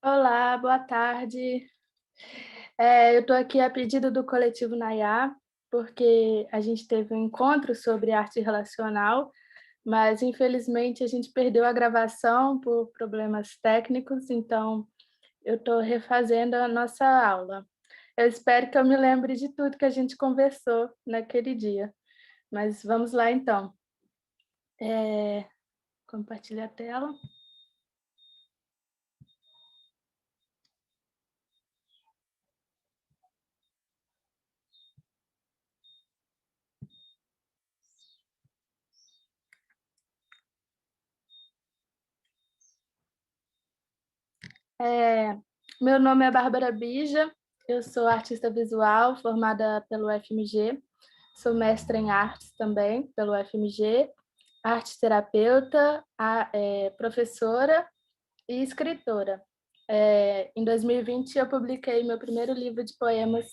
Olá, boa tarde. Eu estou aqui a pedido do Coletivo Nayá, porque a gente teve um encontro sobre arte relacional, mas infelizmente a gente perdeu a gravação por problemas técnicos, então eu estou refazendo a nossa aula. Eu espero que eu me lembre de tudo que a gente conversou naquele dia, mas vamos lá então. Compartilhar a tela. É, Meu nome é Bárbara Bija, eu sou artista visual formada pelo FMG, sou mestra em artes também pelo FMG, arte terapeuta, professora e escritora. Em 2020 eu publiquei meu primeiro livro de poemas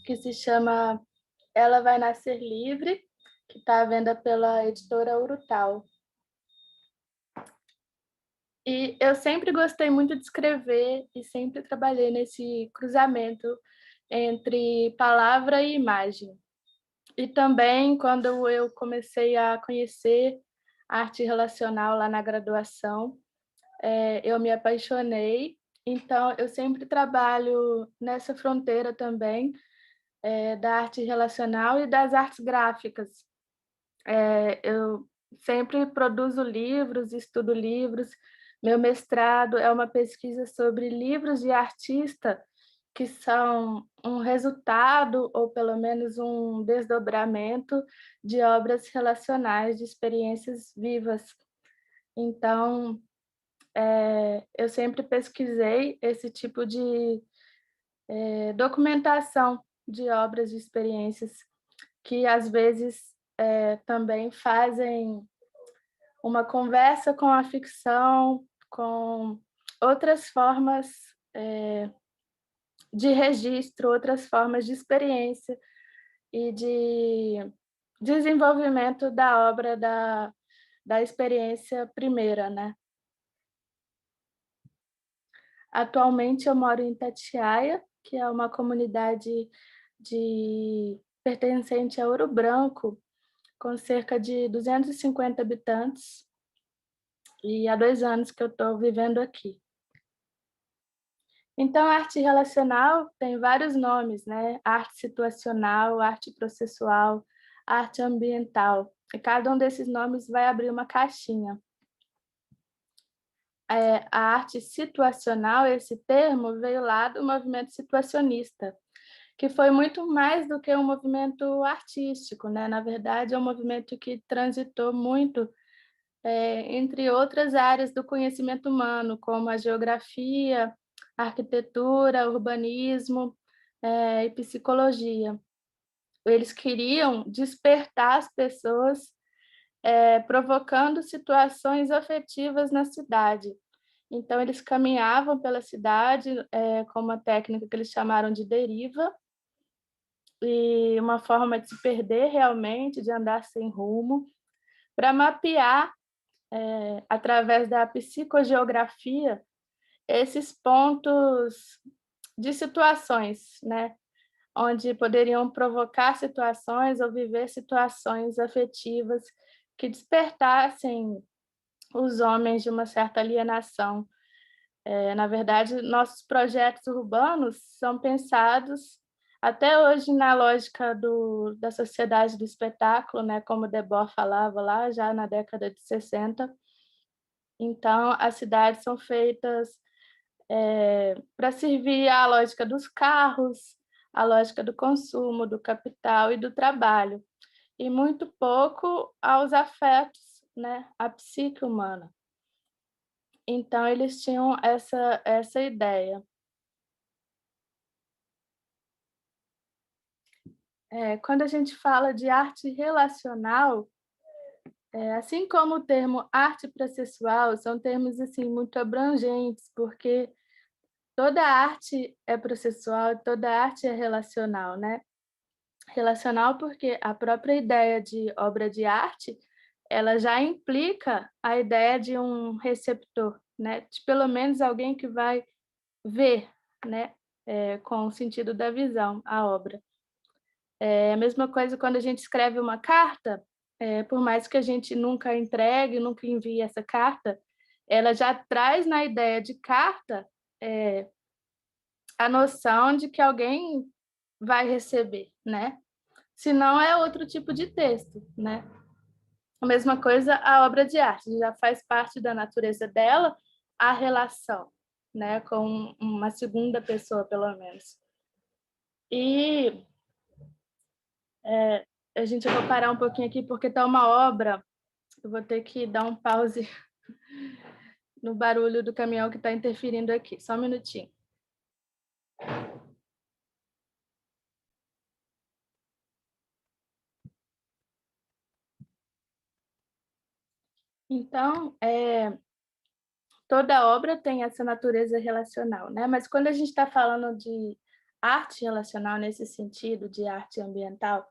que se chama Ela Vai Nascer Livre, que está à venda pela editora Urutau. E eu sempre gostei muito de escrever e sempre trabalhei nesse cruzamento entre palavra e imagem. E também, quando eu comecei a conhecer arte relacional lá na graduação, eu me apaixonei. Então, eu sempre trabalho nessa fronteira também, da arte relacional e das artes gráficas. Eu sempre produzo livros, estudo livros. Meu mestrado é uma pesquisa sobre livros de artista que são um resultado, ou pelo menos um desdobramento, de obras relacionais, de experiências vivas. Então, eu sempre pesquisei esse tipo de documentação de obras, de experiências, que às vezes também fazem uma conversa com a ficção, com outras formas de registro, outras formas de experiência e de desenvolvimento da obra, da experiência primeira, né. Atualmente eu moro em Itatiaia, que é uma comunidade pertencente a Ouro Branco, com cerca de 250 habitantes, e há 2 anos que eu estou vivendo aqui. Então, a arte relacional tem vários nomes, né? Arte situacional, arte processual, arte ambiental. E cada um desses nomes vai abrir uma caixinha. A arte situacional, esse termo, veio lá do movimento situacionista, que foi muito mais do que um movimento artístico, né? Na verdade, é um movimento que transitou muito entre outras áreas do conhecimento humano, como a geografia, a arquitetura, urbanismo, e psicologia. Eles queriam despertar as pessoas, provocando situações afetivas na cidade. Então, eles caminhavam pela cidade com uma técnica que eles chamaram de deriva, e uma forma de se perder realmente, de andar sem rumo, para mapear, através da psicogeografia, esses pontos de situações, né, onde poderiam provocar situações ou viver situações afetivas que despertassem os homens de uma certa alienação. Na verdade, nossos projetos urbanos são pensados até hoje na lógica da sociedade do espetáculo, né, como Debord falava lá já na década de 60. Então, as cidades são feitas para servir à lógica dos carros, à lógica do consumo, do capital e do trabalho, e muito pouco aos afetos, né, à psique humana. Então, eles tinham essa ideia. Quando a gente fala de arte relacional, assim como o termo arte processual, são termos assim muito abrangentes, porque toda arte é processual, toda arte é relacional, né? Relacional porque a própria ideia de obra de arte, ela já implica a ideia de um receptor, né, de pelo menos alguém que vai ver, né, com o sentido da visão, a obra. É a mesma coisa quando a gente escreve uma carta, por mais que a gente nunca entregue, nunca envie essa carta, ela já traz na ideia de carta, eh, a noção de que alguém vai receber, né. Senão é outro tipo de texto, né. A mesma coisa a obra de arte, já faz parte da natureza dela a relação, né, com uma segunda pessoa, pelo menos. E, a gente eu vou parar um pouquinho aqui, porque tá uma obra, eu vou ter que dar um pause no barulho do caminhão que está interferindo aqui, só um minutinho. Então, toda obra tem essa natureza relacional, né, mas quando a gente está falando de arte relacional nesse sentido, de arte ambiental,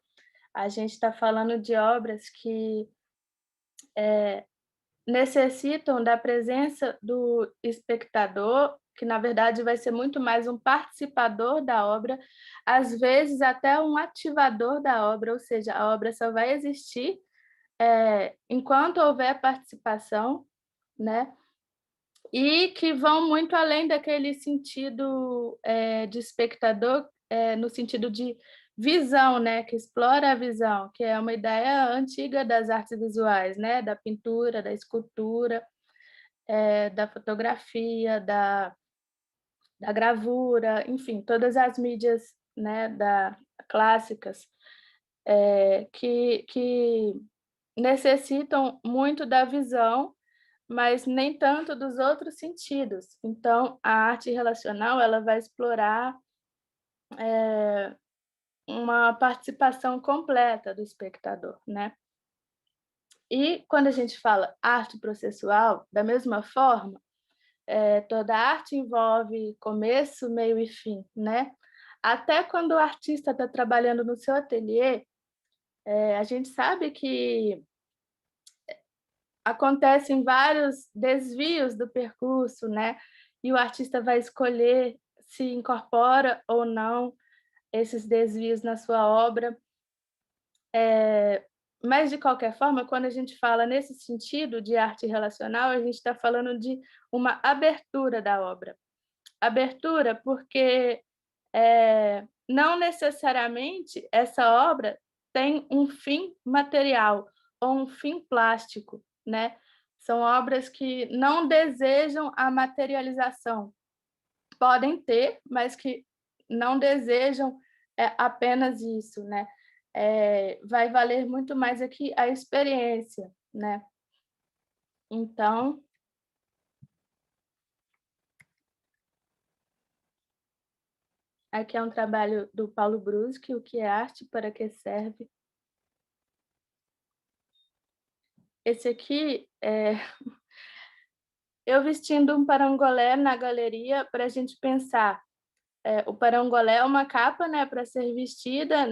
a gente está falando de obras que necessitam da presença do espectador, que na verdade vai ser muito mais um participador da obra, às vezes até um ativador da obra, ou seja, a obra só vai existir, enquanto houver participação, né, e que vão muito além daquele sentido, de espectador, no sentido de visão, né, que explora a visão, que é uma ideia antiga das artes visuais, né, da pintura, da escultura, da fotografia, da gravura, enfim, todas as mídias, né, clássicas, que necessitam muito da visão, mas nem tanto dos outros sentidos. Então, a arte relacional, ela vai explorar uma participação completa do espectador, né. E quando a gente fala arte processual, da mesma forma, toda arte envolve começo, meio e fim, né. Até quando o artista está trabalhando no seu ateliê, a gente sabe que acontecem vários desvios do percurso, né, e o artista vai escolher se incorpora ou não esses desvios na sua obra. Mas, de qualquer forma, quando a gente fala nesse sentido de arte relacional, a gente está falando de uma abertura da obra. Abertura porque, não necessariamente essa obra tem um fim material ou um fim plástico, né. São obras que não desejam a materialização. Podem ter, mas que não desejam, apenas isso, né. Vai valer muito mais aqui a experiência, né. Então, aqui é um trabalho do Paulo Bruschi, "O que é arte? Para que serve?". Esse aqui, eu vestindo um parangolé na galeria para a gente pensar, o parangolé é uma capa, né, para ser vestida,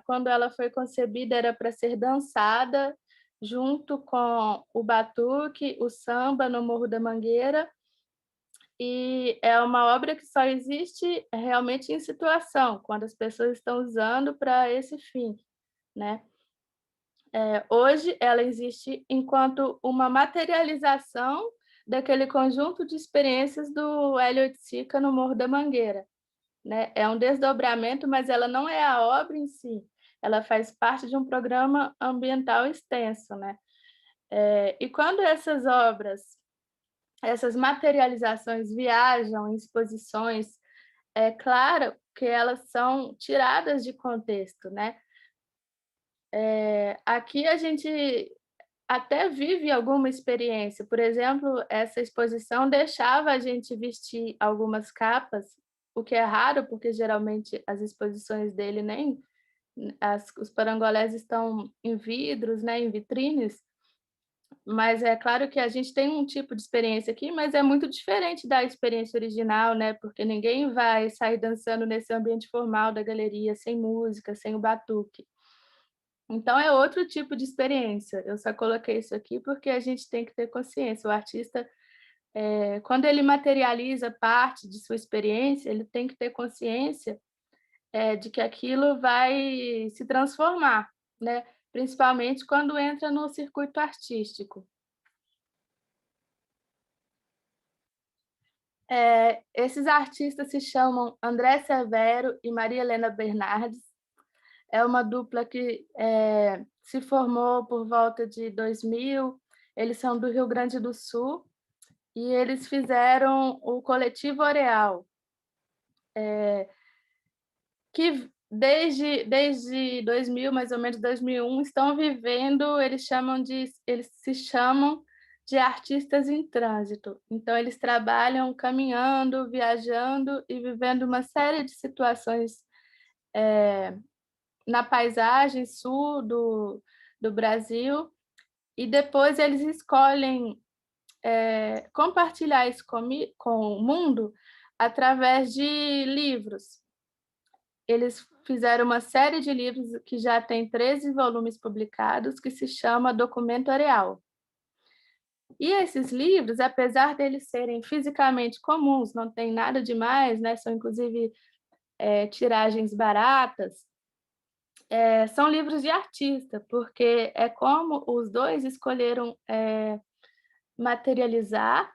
quando ela foi concebida era para ser dançada junto com o batuque, o samba no Morro da Mangueira, e é uma obra que só existe realmente em situação, quando as pessoas estão usando para esse fim, né. Hoje ela existe enquanto uma materialização daquele conjunto de experiências do Hélio Oiticica no Morro da Mangueira, né. É um desdobramento, mas ela não é a obra em si, ela faz parte de um programa ambiental extenso, né. E quando essas obras, essas materializações viajam em exposições, é claro que elas são tiradas de contexto, né. Aqui a gente até vive alguma experiência, por exemplo, essa exposição deixava a gente vestir algumas capas, o que é raro, porque geralmente as exposições dele nem os parangolés estão em vidros, né, em vitrines, mas é claro que a gente tem um tipo de experiência aqui, mas é muito diferente da experiência original, né, porque ninguém vai sair dançando nesse ambiente formal da galeria, sem música, sem o batuque. Então é outro tipo de experiência. Eu só coloquei isso aqui porque a gente tem que ter consciência. O artista, Quando ele materializa parte de sua experiência, ele tem que ter consciência de que aquilo vai se transformar, né? Principalmente quando entra no circuito artístico. Esses artistas se chamam André Severo e Maria Helena Bernardes. É uma dupla que se formou por volta de 2000. Eles são do Rio Grande do Sul e eles fizeram o Coletivo Oreal, que desde 2000, mais ou menos 2001, estão vivendo, eles se chamam de artistas em trânsito. Então, eles trabalham caminhando, viajando e vivendo uma série de situações na paisagem sul do Brasil, e depois eles escolhem compartilhar isso com o mundo através de livros. Eles fizeram uma série de livros que já tem 13 volumes publicados, que se chama Documento Areal. E esses livros, apesar deles serem fisicamente comuns, não tem nada demais, né? São inclusive tiragens baratas, são livros de artista, porque é como os dois escolheram materializar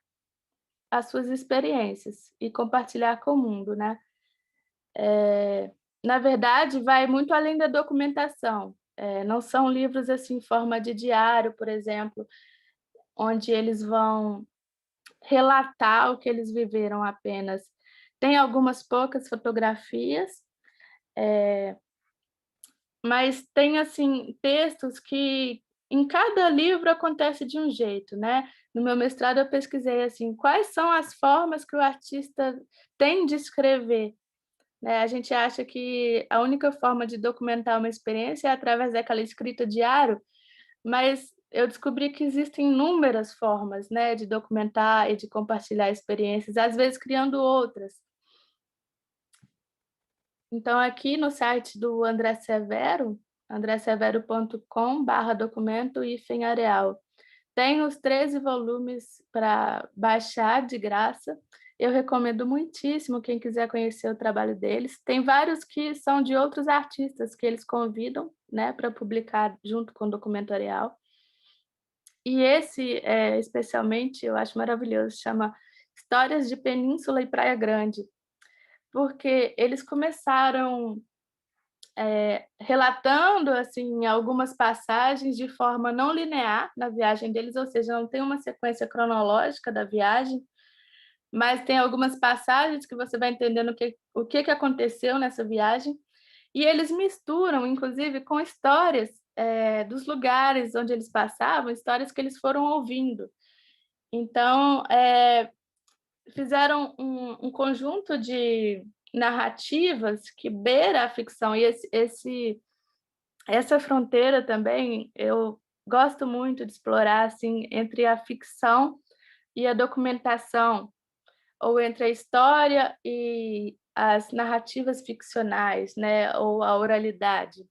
as suas experiências e compartilhar com o mundo, né? Na verdade, vai muito além da documentação. Não são livros assim em forma de diário, por exemplo, onde eles vão relatar o que eles viveram apenas. Tem algumas poucas fotografias, mas tem assim textos que em cada livro acontece de um jeito, né? No meu mestrado eu pesquisei assim, quais são as formas que o artista tem de escrever, né? A gente acha que a única forma de documentar uma experiência é através daquela escrita diário, mas eu descobri que existem inúmeras formas, né, de documentar e de compartilhar experiências, às vezes criando outras. Então, aqui no site do André Severo, andressevero.com/documento-areal, tem os 13 volumes para baixar de graça. Eu recomendo muitíssimo quem quiser conhecer o trabalho deles. Tem vários que são de outros artistas que eles convidam, né, para publicar junto com o documentorial. E esse, especialmente, eu acho maravilhoso, chama Histórias de Península e Praia Grande, porque eles começaram relatando assim algumas passagens de forma não linear na viagem deles, ou seja, não tem uma sequência cronológica da viagem, mas tem algumas passagens que você vai entendendo o que aconteceu nessa viagem, e eles misturam, inclusive, com histórias dos lugares onde eles passavam, histórias que eles foram ouvindo. Então, fizeram um conjunto de narrativas que beira a ficção, e essa fronteira também eu gosto muito de explorar, assim, entre a ficção e a documentação, ou entre a história e as narrativas ficcionais, né, ou a oralidade.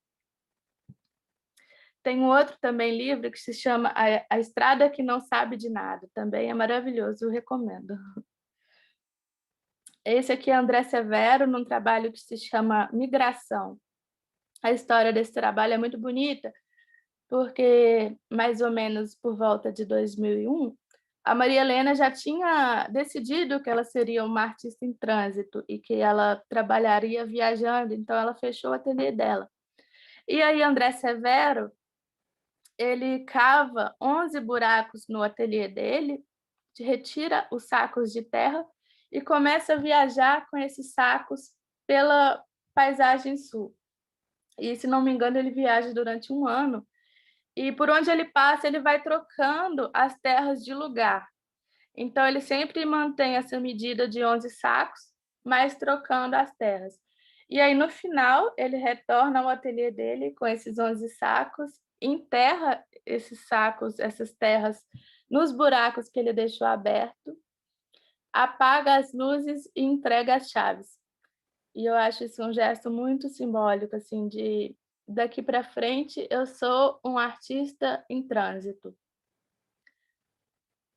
Tem um outro também livro que se chama A Estrada que Não Sabe de Nada, também é maravilhoso, eu recomendo. Esse aqui é André Severo, num trabalho que se chama Migração. A história desse trabalho é muito bonita, porque mais ou menos por volta de 2001, a Maria Helena já tinha decidido que ela seria uma artista em trânsito e que ela trabalharia viajando, então ela fechou o ateliê dela. E aí André Severo, ele cava 11 buracos no ateliê dele, retira os sacos de terra e começa a viajar com esses sacos pela paisagem sul. E, se não me engano, ele viaja durante um ano. E por onde ele passa, ele vai trocando as terras de lugar. Então, ele sempre mantém essa medida de 11 sacos, mas trocando as terras. E aí, no final, ele retorna ao ateliê dele com esses 11 sacos, enterra esses sacos, essas terras, nos buracos que ele deixou aberto, apaga as luzes e entrega as chaves. E eu acho isso um gesto muito simbólico, assim, de daqui para frente eu sou um artista em trânsito.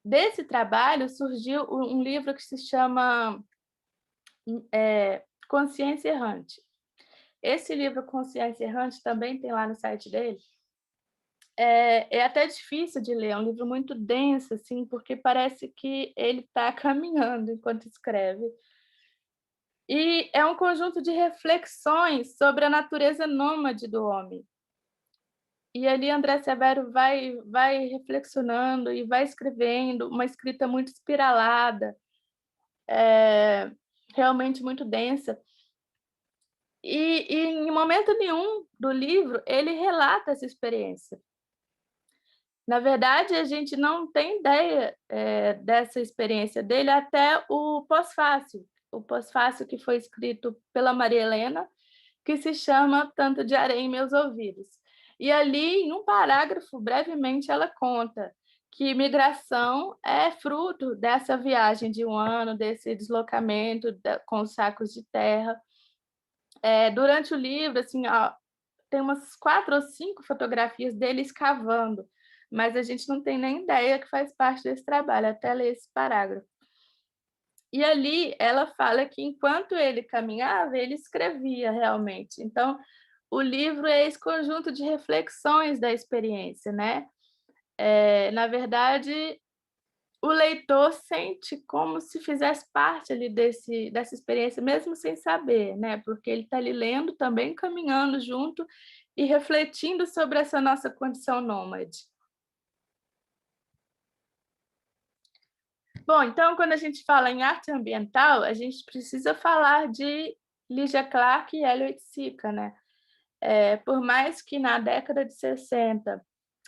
Desse trabalho surgiu um livro que se chama Consciência Errante. Esse livro, Consciência Errante, também tem lá no site dele. É até difícil de ler, é um livro muito denso, assim, porque parece que ele está caminhando enquanto escreve. E é um conjunto de reflexões sobre a natureza nômade do homem. E ali André Severo vai reflexionando e vai escrevendo, uma escrita muito espiralada, realmente muito densa. E em momento nenhum do livro ele relata essa experiência. Na verdade, a gente não tem ideia dessa experiência dele até o pós-fácil que foi escrito pela Maria Helena, que se chama Tanto de Areia em Meus Ouvidos. E ali, em um parágrafo, brevemente, ela conta que migração é fruto dessa viagem de um ano, desse deslocamento com os sacos de terra. Durante o livro, assim, tem umas 4 ou 5 fotografias dele escavando, mas a gente não tem nem ideia que faz parte desse trabalho, até ler esse parágrafo. E ali ela fala que enquanto ele caminhava, ele escrevia realmente. Então, o livro é esse conjunto de reflexões da experiência, né? Na verdade, o leitor sente como se fizesse parte ali dessa experiência, mesmo sem saber, né? Porque ele está ali lendo, também caminhando junto e refletindo sobre essa nossa condição nômade. Bom, então, quando a gente fala em arte ambiental, a gente precisa falar de Lygia Clark e Elliot Sica, né? Por mais que na década de 60,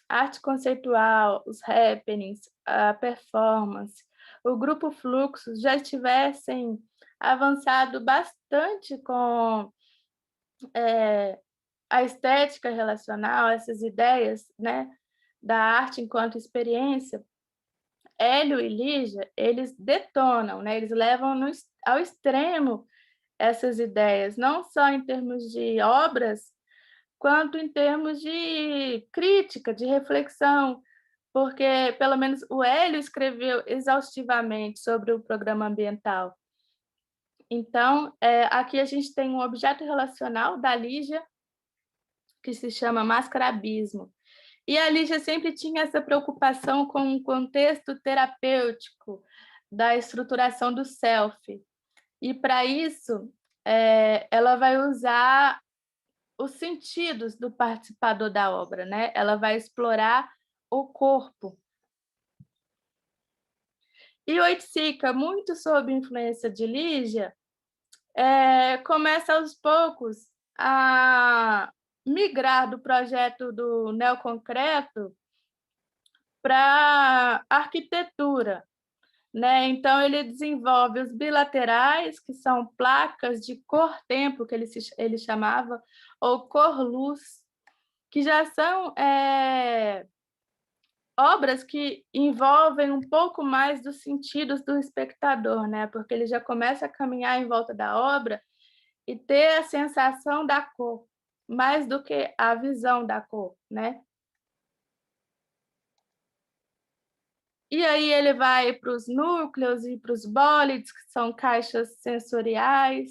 a arte conceitual, os happenings, a performance, o grupo Fluxos já tivessem avançado bastante com a estética relacional, essas ideias, né, da arte enquanto experiência, Hélio e Lígia, eles detonam, né, eles levam ao extremo essas ideias, não só em termos de obras, quanto em termos de crítica, de reflexão, porque pelo menos o Hélio escreveu exaustivamente sobre o programa ambiental. Então, aqui a gente tem um objeto relacional da Lígia, que se chama mascarabismo. E a Lígia sempre tinha essa preocupação com o contexto terapêutico da estruturação do self. E, para isso, ela vai usar os sentidos do participador da obra, né? Ela vai explorar o corpo. E Oiticica, muito sob influência de Lígia, começa aos poucos a migrar do projeto do neoconcreto para arquitetura, né? Então ele desenvolve os bilaterais, que são placas de cor-tempo, que ele chamava, ou cor-luz, que já são obras que envolvem um pouco mais dos sentidos do espectador, né? Porque ele já começa a caminhar em volta da obra e ter a sensação da cor, mais do que a visão da cor, né? E aí ele vai para os núcleos e para os bólides, que são caixas sensoriais.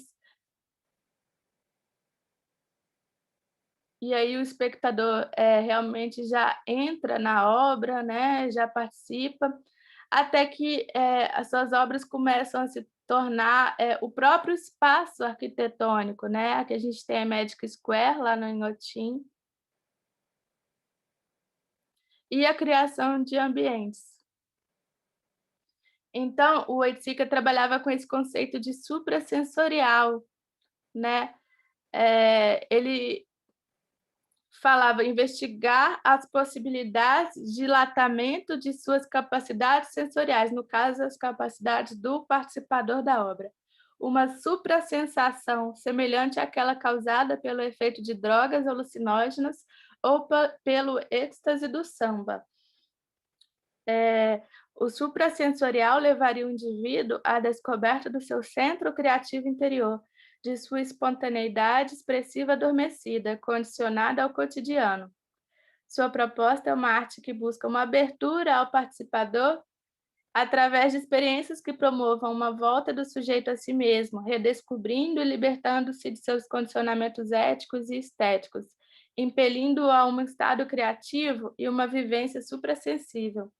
E aí o espectador realmente já entra na obra, né? Já participa, até que as suas obras começam a se tornar o próprio espaço arquitetônico, né? Aqui a gente tem a Magic Square, lá no Inhotim, e a criação de ambientes. Então, o Oiticica trabalhava com esse conceito de suprassensorial, né? Ele falava investigar as possibilidades de dilatamento de suas capacidades sensoriais, no caso, as capacidades do participador da obra. Uma suprassensação semelhante àquela causada pelo efeito de drogas alucinógenas ou pelo êxtase do samba. O suprassensorial levaria o indivíduo à descoberta do seu centro criativo interior, de sua espontaneidade expressiva adormecida, condicionada ao cotidiano. Sua proposta é uma arte que busca uma abertura ao participador através de experiências que promovam uma volta do sujeito a si mesmo, redescobrindo e libertando-se de seus condicionamentos éticos e estéticos, impelindo-o a um estado criativo e uma vivência suprassensível.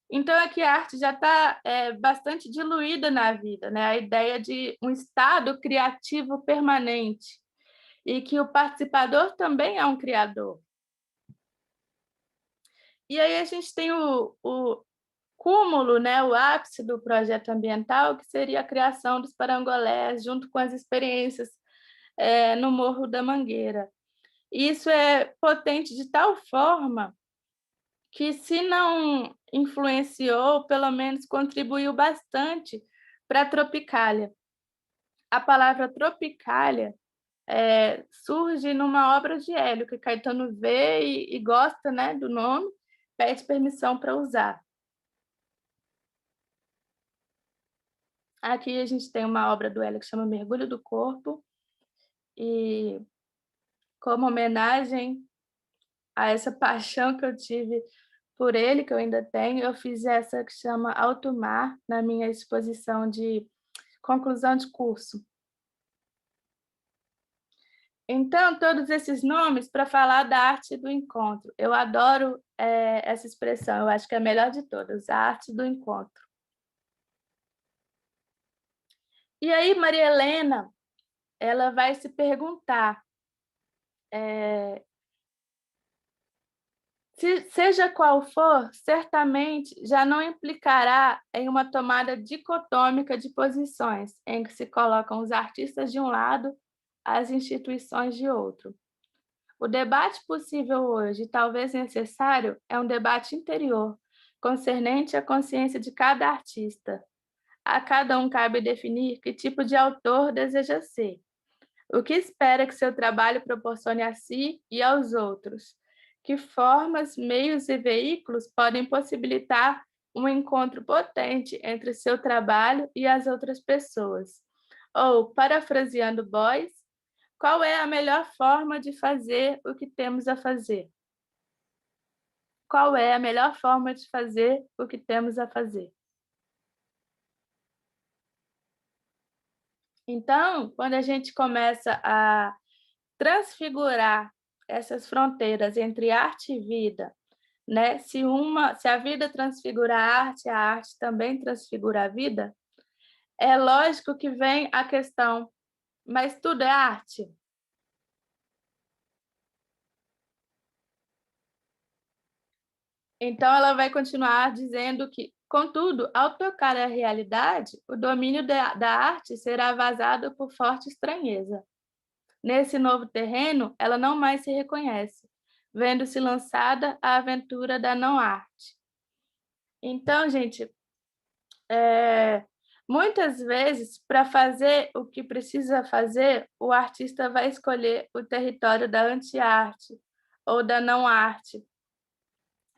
Então, aqui a arte já está bastante diluída na vida, né? A ideia de um estado criativo permanente e que o participador também é um criador. E aí a gente tem o cúmulo, né, o ápice do projeto ambiental, que seria a criação dos parangolés, junto com as experiências no Morro da Mangueira. E isso é potente de tal forma que, se não influenciou, pelo menos contribuiu bastante para a Tropicália. A palavra Tropicália surge numa obra de Hélio, que Caetano vê e gosta, né, do nome, pede permissão para usar. Aqui a gente tem uma obra do Hélio que chama Mergulho do Corpo, e como homenagem a essa paixão que eu tive por ele, que eu ainda tenho, eu fiz essa que chama Alto Mar, na minha exposição de conclusão de curso. Então, todos esses nomes para falar da arte do encontro. Eu adoro essa expressão, eu acho que é a melhor de todas, a arte do encontro. E aí, Maria Helena, ela vai se perguntar, seja qual for, certamente já não implicará em uma tomada dicotômica de posições, em que se colocam os artistas de um lado, as instituições de outro. O debate possível hoje, talvez necessário, é um debate interior, concernente à consciência de cada artista. A cada um cabe definir que tipo de autor deseja ser, o que espera que seu trabalho proporcione a si e aos outros, que formas, meios e veículos podem possibilitar um encontro potente entre seu trabalho e as outras pessoas. Ou, parafraseando Beuys, qual é a melhor forma de fazer o que temos a fazer? Qual é a melhor forma de fazer o que temos a fazer? Então, quando a gente começa a transfigurar essas fronteiras entre arte e vida, né? Se a vida transfigura a arte também transfigura a vida, é lógico que vem a questão, mas tudo é arte? Então, ela vai continuar dizendo que, contudo, ao tocar a realidade, o domínio da arte será vazado por forte estranheza. Nesse novo terreno, ela não mais se reconhece, vendo-se lançada à aventura da não-arte. Então, gente, muitas vezes, para fazer o que precisa fazer, o artista vai escolher o território da anti-arte ou da não-arte,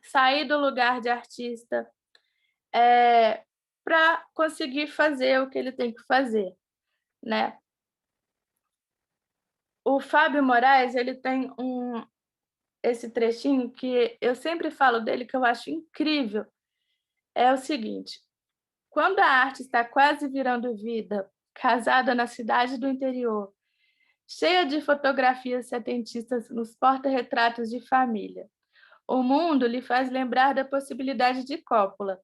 sair do lugar de artista, para conseguir fazer o que ele tem que fazer, né? O Fábio Moraes, ele tem esse trechinho que eu sempre falo dele, que eu acho incrível, é o seguinte: quando a arte está quase virando vida, casada na cidade do interior, cheia de fotografias setentistas nos porta-retratos de família, o mundo lhe faz lembrar da possibilidade de cópula,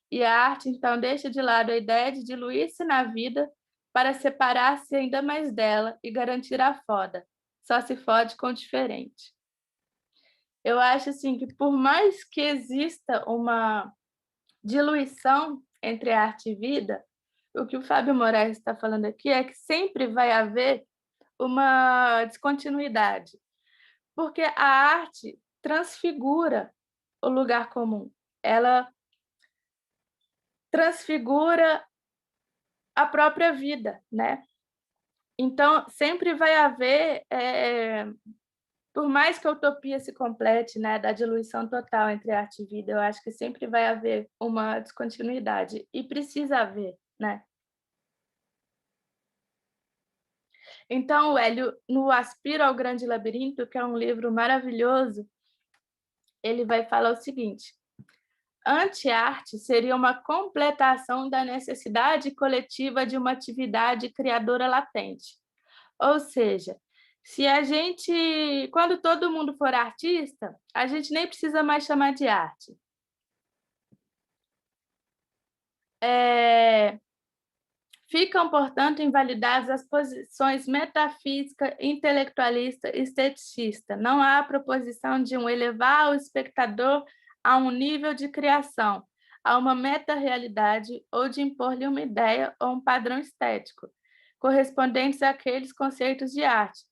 e a arte então deixa de lado a ideia de diluir-se na vida para separar-se ainda mais dela e garantir a foda. Só se fode com o diferente. Eu acho assim que, por mais que exista uma diluição entre arte e vida, o que o Fábio Moraes está falando aqui é que sempre vai haver uma descontinuidade, porque a arte transfigura o lugar comum, ela transfigura a própria vida, né? Então, sempre vai haver, por mais que a utopia se complete, né, da diluição total entre arte e vida, eu acho que sempre vai haver uma descontinuidade, e precisa haver, né? Então, o Hélio, no Aspiro ao Grande Labirinto, que é um livro maravilhoso, ele vai falar o seguinte: Anti-arte seria uma completação da necessidade coletiva de uma atividade criadora latente. Ou seja, se a gente, quando todo mundo for artista, a gente nem precisa mais chamar de arte. Ficam, portanto, invalidadas as posições metafísica, intelectualista e esteticista. Não há proposição de elevar o espectador a um nível de criação, a uma meta-realidade ou de impor-lhe uma ideia ou um padrão estético, correspondentes àqueles conceitos de arte,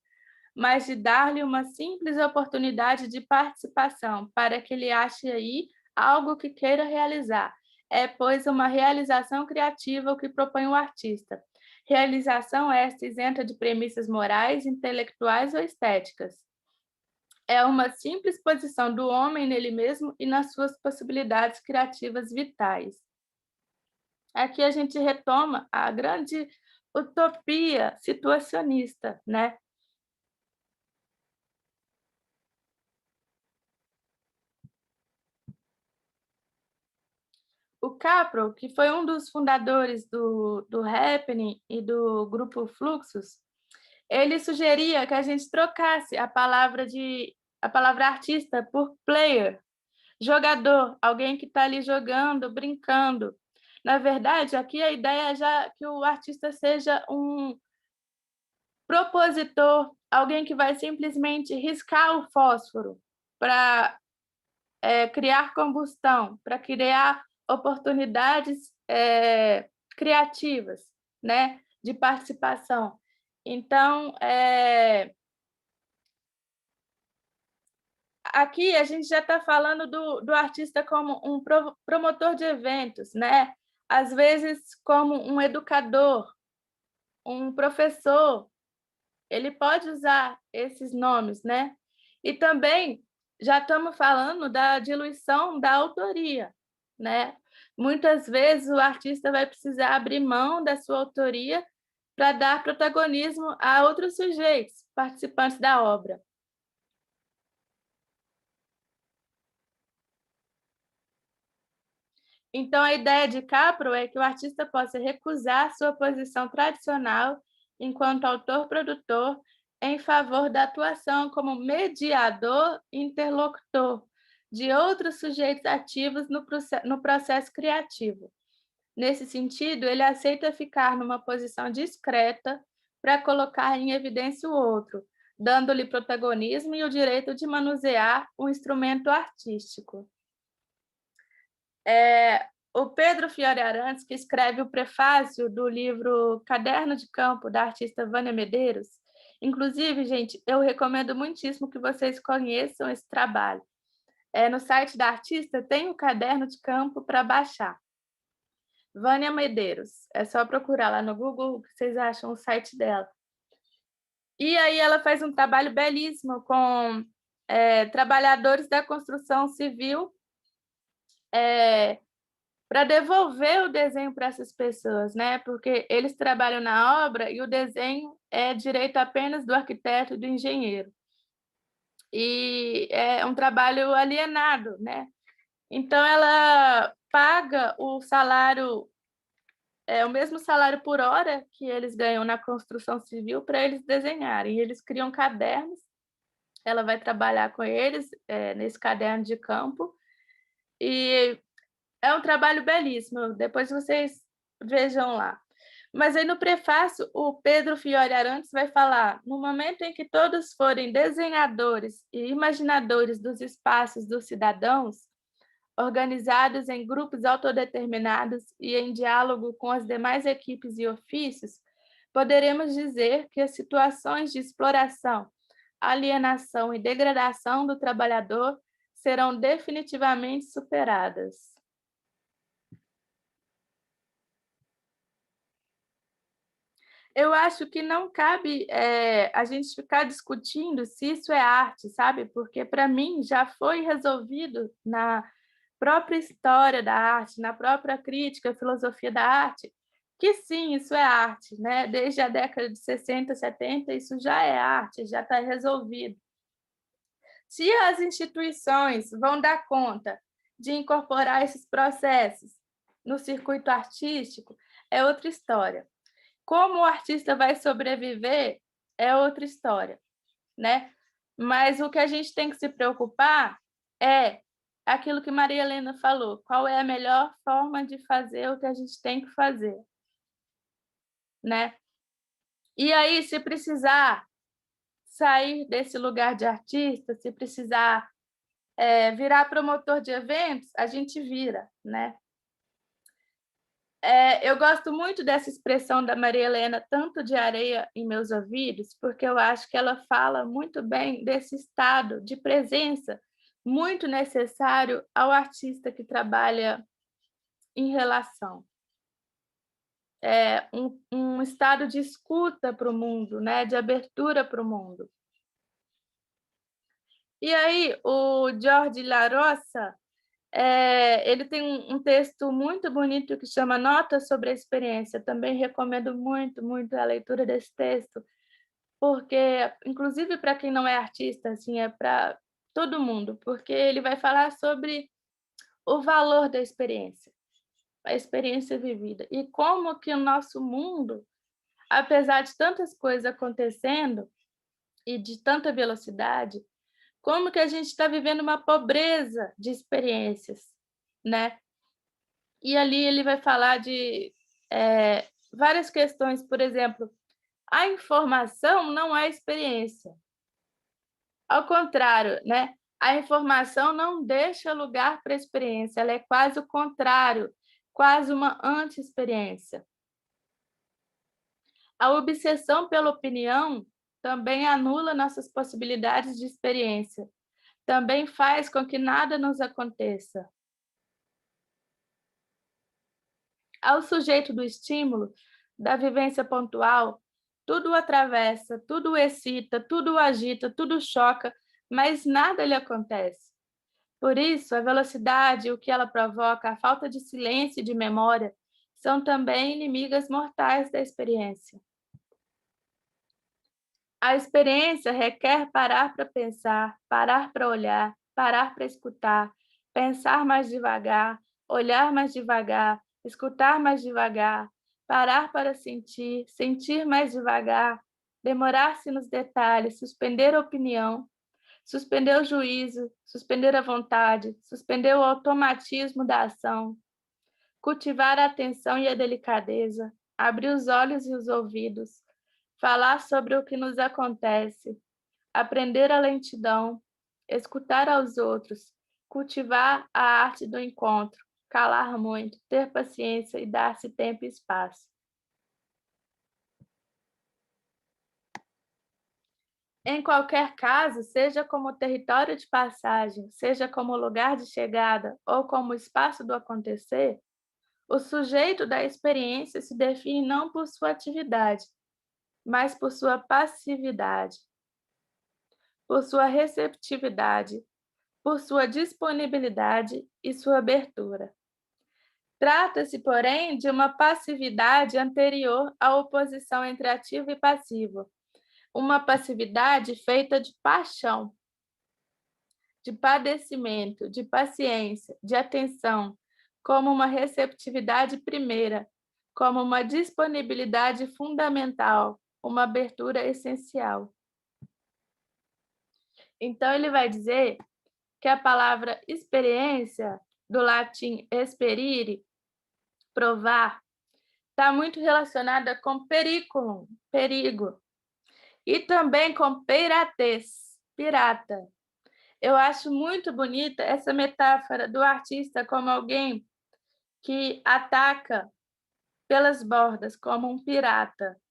mas de dar-lhe uma simples oportunidade de participação, para que ele ache aí algo que queira realizar. É, pois, uma realização criativa o que propõe o artista. Realização esta isenta de premissas morais, intelectuais ou estéticas. É uma simples posição do homem nele mesmo e nas suas possibilidades criativas vitais. Aqui a gente retoma a grande utopia situacionista, né? O Capro, que foi um dos fundadores do Happening e do grupo Fluxus, ele sugeria que a gente trocasse a palavra artista por player, jogador, alguém que está ali jogando, brincando. Na verdade, aqui a ideia é já que o artista seja um propositor, alguém que vai simplesmente riscar o fósforo para criar combustão, para criar oportunidades criativas, né, de participação. Então, aqui a gente já está falando do artista como um promotor de eventos, né? Às vezes como um educador, um professor, ele pode usar esses nomes, né? E também já estamos falando da diluição da autoria, né? Muitas vezes o artista vai precisar abrir mão da sua autoria para dar protagonismo a outros sujeitos, participantes da obra. Então, a ideia de Capro é que o artista possa recusar sua posição tradicional enquanto autor-produtor em favor da atuação como mediador interlocutor de outros sujeitos ativos no processo criativo. Nesse sentido, ele aceita ficar numa posição discreta para colocar em evidência o outro, dando-lhe protagonismo e o direito de manusear o instrumento artístico. O Pedro Fiore Arantes, que escreve o prefácio do livro Caderno de Campo, da artista Vânia Medeiros. Inclusive, gente, eu recomendo muitíssimo que vocês conheçam esse trabalho. No site da artista tem o Caderno de Campo para baixar. Vânia Medeiros, é só procurar lá no Google que vocês acham o site dela. E aí ela faz um trabalho belíssimo com trabalhadores da construção civil para devolver o desenho para essas pessoas, né? Porque eles trabalham na obra e o desenho é direito apenas do arquiteto e do engenheiro. E é um trabalho alienado, né? Então, ela paga o salário, o mesmo salário por hora que eles ganham na construção civil para eles desenharem. E eles criam cadernos, ela vai trabalhar com eles nesse caderno de campo, e é um trabalho belíssimo, depois vocês vejam lá. Mas aí no prefácio, o Pedro Fiore Arantes vai falar: no momento em que todos forem desenhadores e imaginadores dos espaços dos cidadãos, organizados em grupos autodeterminados e em diálogo com as demais equipes e ofícios, poderemos dizer que as situações de exploração, alienação e degradação do trabalhador serão definitivamente superadas. Eu acho que não cabe a gente ficar discutindo se isso é arte, sabe? Porque, para mim, já foi resolvido na própria história da arte, na própria crítica, filosofia da arte, que sim, isso é arte, né? Desde a década de 60, 70, isso já é arte, já está resolvido. Se as instituições vão dar conta de incorporar esses processos no circuito artístico é outra história. Como o artista vai sobreviver é outra história, né? Mas o que a gente tem que se preocupar é aquilo que Maria Helena falou, qual é a melhor forma de fazer o que a gente tem que fazer, né? E aí, se precisar sair desse lugar de artista, se precisar virar promotor de eventos, a gente vira, né? Eu gosto muito dessa expressão da Maria Helena, tanto de areia em meus ouvidos, porque eu acho que ela fala muito bem desse estado de presença muito necessário ao artista que trabalha em relação. Um estado de escuta para o mundo, né? De abertura para o mundo. E aí, o Jorge Larossa, ele tem um texto muito bonito que chama Notas sobre a Experiência. Também recomendo muito, muito a leitura desse texto, porque, inclusive para quem não é artista, assim, é para todo mundo, porque ele vai falar sobre o valor da experiência, a experiência vivida, e como que o nosso mundo, apesar de tantas coisas acontecendo e de tanta velocidade, como que a gente está vivendo uma pobreza de experiências, né? E ali ele vai falar de várias questões, por exemplo, a informação não é experiência. Ao contrário, né? A informação não deixa lugar para a experiência, ela é quase o contrário, quase uma anti-experiência. A obsessão pela opinião também anula nossas possibilidades de experiência, também faz com que nada nos aconteça. Ao sujeito do estímulo, da vivência pontual, tudo o atravessa, tudo o excita, tudo o agita, tudo choca, mas nada lhe acontece. Por isso, a velocidade, o que ela provoca, a falta de silêncio e de memória, são também inimigas mortais da experiência. A experiência requer parar para pensar, parar para olhar, parar para escutar, pensar mais devagar, olhar mais devagar, escutar mais devagar, parar para sentir, sentir mais devagar, demorar-se nos detalhes, suspender a opinião, suspender o juízo, suspender a vontade, suspender o automatismo da ação, cultivar a atenção e a delicadeza, abrir os olhos e os ouvidos, falar sobre o que nos acontece, aprender a lentidão, escutar aos outros, cultivar a arte do encontro, calar muito, ter paciência e dar-se tempo e espaço. Em qualquer caso, seja como território de passagem, seja como lugar de chegada ou como espaço do acontecer, o sujeito da experiência se define não por sua atividade, mas por sua passividade, por sua receptividade, por sua disponibilidade e sua abertura. Trata-se, porém, de uma passividade anterior à oposição entre ativo e passivo, uma passividade feita de paixão, de padecimento, de paciência, de atenção, como uma receptividade primeira, como uma disponibilidade fundamental, uma abertura essencial. Então, ele vai dizer que a palavra experiência, do latim esperire, provar, está muito relacionada com periculum, perigo, e também com peiratez, pirata. Eu acho muito bonita essa metáfora do artista como alguém que ataca pelas bordas, como um pirata.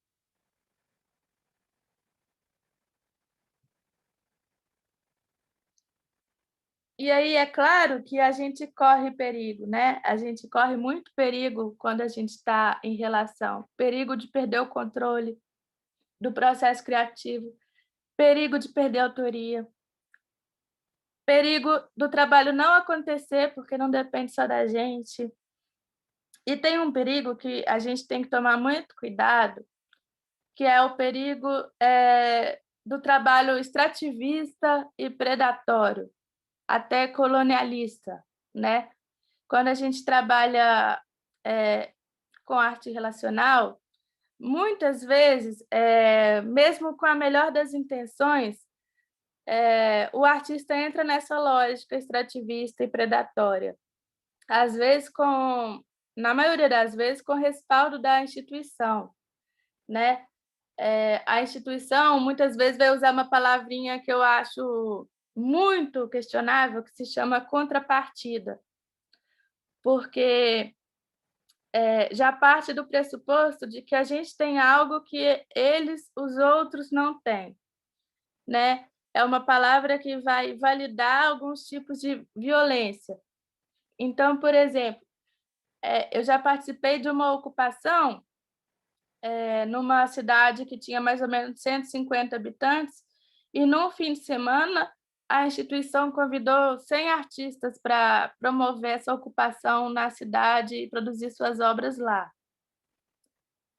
E aí é claro que a gente corre perigo, né? A gente corre muito perigo quando a gente está em relação. Perigo de perder o controle do processo criativo, perigo de perder a autoria, perigo do trabalho não acontecer porque não depende só da gente. E tem um perigo que a gente tem que tomar muito cuidado, que é o perigo do trabalho extrativista e predatório, até colonialista, né? Quando a gente trabalha com arte relacional, muitas vezes, mesmo com a melhor das intenções, o artista entra nessa lógica extrativista e predatória, às vezes na maioria das vezes, com respaldo da instituição, né? A instituição muitas vezes vai usar uma palavrinha que eu acho muito questionável, que se chama contrapartida, porque já parte do pressuposto de que a gente tem algo que eles, os outros, não têm, né? É uma palavra que vai validar alguns tipos de violência. Então, por exemplo, eu já participei de uma ocupação numa cidade que tinha mais ou menos 150 habitantes, e num fim de semana a instituição convidou 100 artistas para promover essa ocupação na cidade e produzir suas obras lá.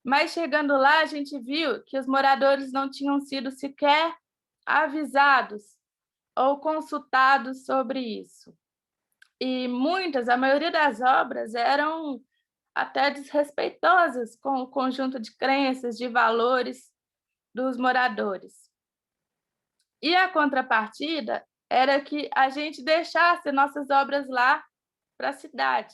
Mas chegando lá, a gente viu que os moradores não tinham sido sequer avisados ou consultados sobre isso. E a maioria das obras eram até desrespeitosas com o conjunto de crenças, de valores dos moradores. E a contrapartida era que a gente deixasse nossas obras lá para a cidade.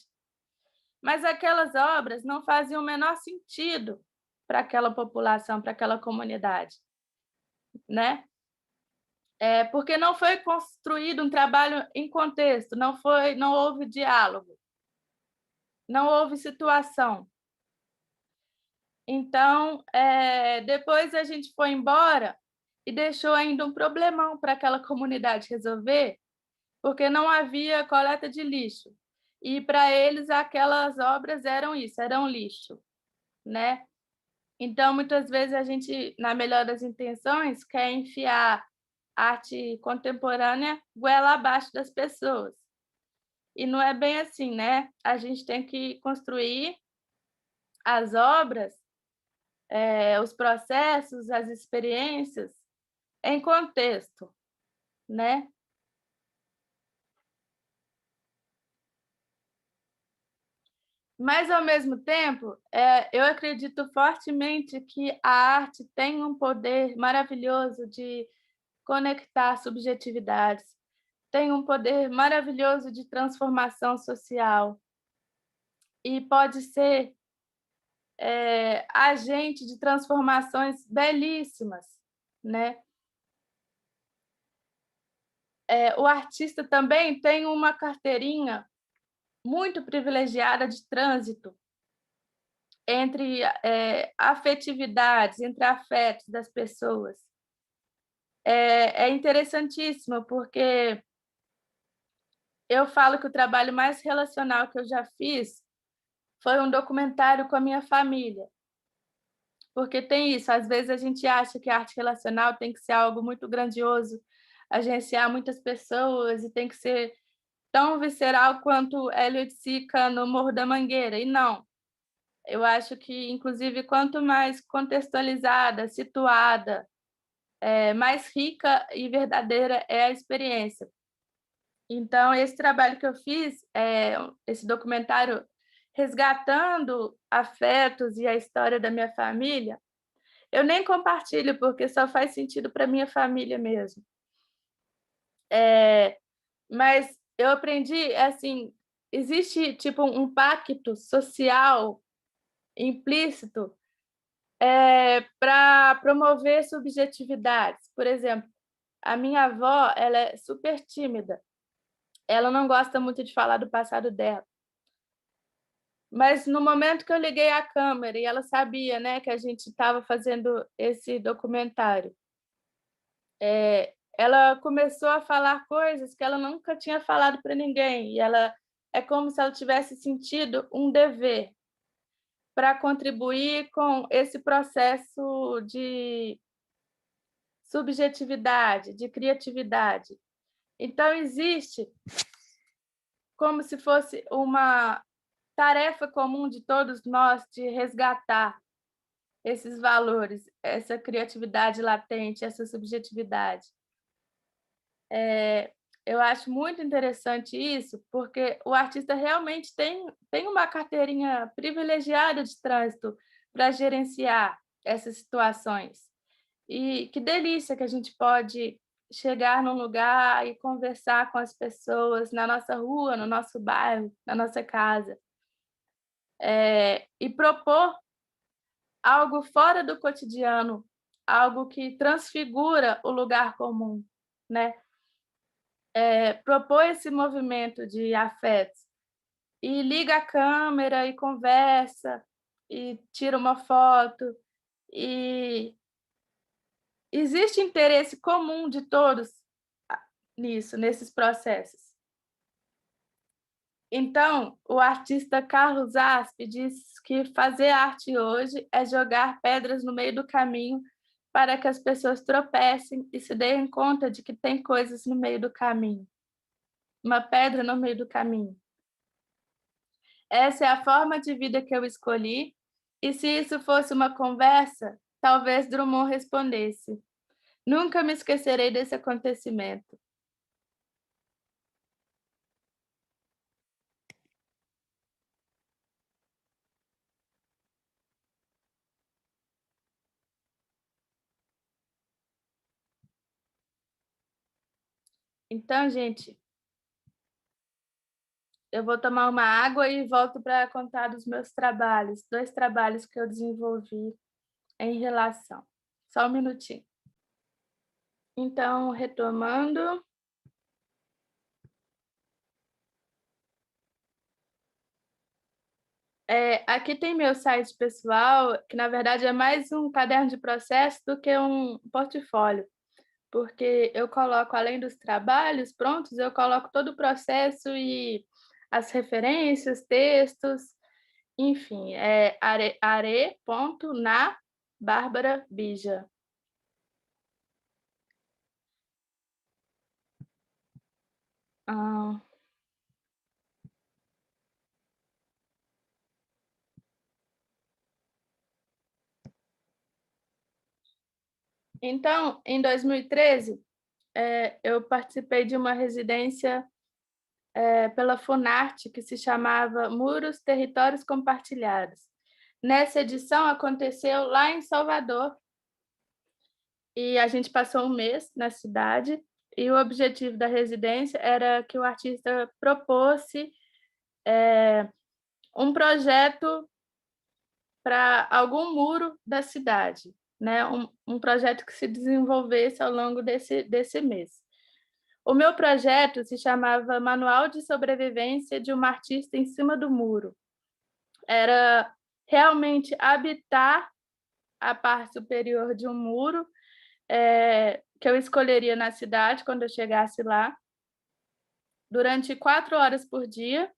Mas aquelas obras não faziam o menor sentido para aquela população, para aquela comunidade, né? Porque não foi construído um trabalho em contexto, não houve diálogo, não houve situação. Então, depois a gente foi embora e deixou ainda um problemão para aquela comunidade resolver, porque não havia coleta de lixo. E para eles aquelas obras eram isso, eram lixo, né? Então, muitas vezes a gente, na melhor das intenções, quer enfiar arte contemporânea goela abaixo das pessoas. E não é bem assim, né? A gente tem que construir as obras, os processos, as experiências em contexto, né? Mas, ao mesmo tempo, eu acredito fortemente que a arte tem um poder maravilhoso de conectar subjetividades, tem um poder maravilhoso de transformação social e pode ser agente de transformações belíssimas, né? O artista também tem uma carteirinha muito privilegiada de trânsito entre afetividades, entre afetos das pessoas. É interessantíssimo, porque eu falo que o trabalho mais relacional que eu já fiz foi um documentário com a minha família. Porque tem isso, às vezes a gente acha que a arte relacional tem que ser algo muito grandioso, agenciar muitas pessoas e tem que ser tão visceral quanto Hélio de Sica no Morro da Mangueira. E não. Eu acho que, inclusive, quanto mais contextualizada, situada, mais rica e verdadeira é a experiência. Então, esse trabalho que eu fiz, esse documentário resgatando afetos e a história da minha família, eu nem compartilho, porque só faz sentido para minha família mesmo. Mas eu aprendi, assim, existe tipo um pacto social implícito para promover subjetividades. Por exemplo, a minha avó, ela é super tímida. Ela não gosta muito de falar do passado dela. Mas no momento que eu liguei a câmera e ela sabia, né, que a gente estava fazendo esse documentário, ela começou a falar coisas que ela nunca tinha falado para ninguém. E ela é como se ela tivesse sentido um dever para contribuir com esse processo de subjetividade, de criatividade. Então, existe como se fosse uma tarefa comum de todos nós de resgatar esses valores, essa criatividade latente, essa subjetividade. eu acho muito interessante isso, porque o artista realmente tem uma carteirinha privilegiada de trânsito para gerenciar essas situações. E que delícia que a gente pode chegar num lugar e conversar com as pessoas na nossa rua, no nosso bairro, na nossa casa, e propor algo fora do cotidiano, algo que transfigura o lugar comum, né. Propor esse movimento de afetos e liga a câmera e conversa, e tira uma foto, e existe interesse comum de todos nisso, nesses processos. Então, o artista Carlos Aspe diz que fazer arte hoje é jogar pedras no meio do caminho para que as pessoas tropecem e se deem conta de que tem coisas no meio do caminho. Uma pedra no meio do caminho. Essa é a forma de vida que eu escolhi, e se isso fosse uma conversa, talvez Drummond respondesse: Nunca me esquecerei desse acontecimento. Então, gente, eu vou tomar uma água e volto para contar dos meus trabalhos, 2 trabalhos que eu desenvolvi em relação. Só um minutinho. Então, retomando, aqui tem meu site pessoal, que na verdade é mais um caderno de processo do que um portfólio, porque eu coloco, além dos trabalhos prontos, eu coloco todo o processo e as referências, textos, enfim, é are.na.barbara.bija. Ah, então, em 2013, eu participei de uma residência, pela Funarte, que se chamava Muros, Territórios Compartilhados. Nessa edição aconteceu lá em Salvador, e a gente passou um mês na cidade, e o objetivo da residência era que o artista propôsse um projeto para algum muro da cidade, né? Um projeto que se desenvolvesse ao longo desse mês. O meu projeto se chamava Manual de Sobrevivência de uma Artista em Cima do Muro. Era realmente habitar a parte superior de um muro, que eu escolheria na cidade quando eu chegasse lá, durante 4 horas por dia,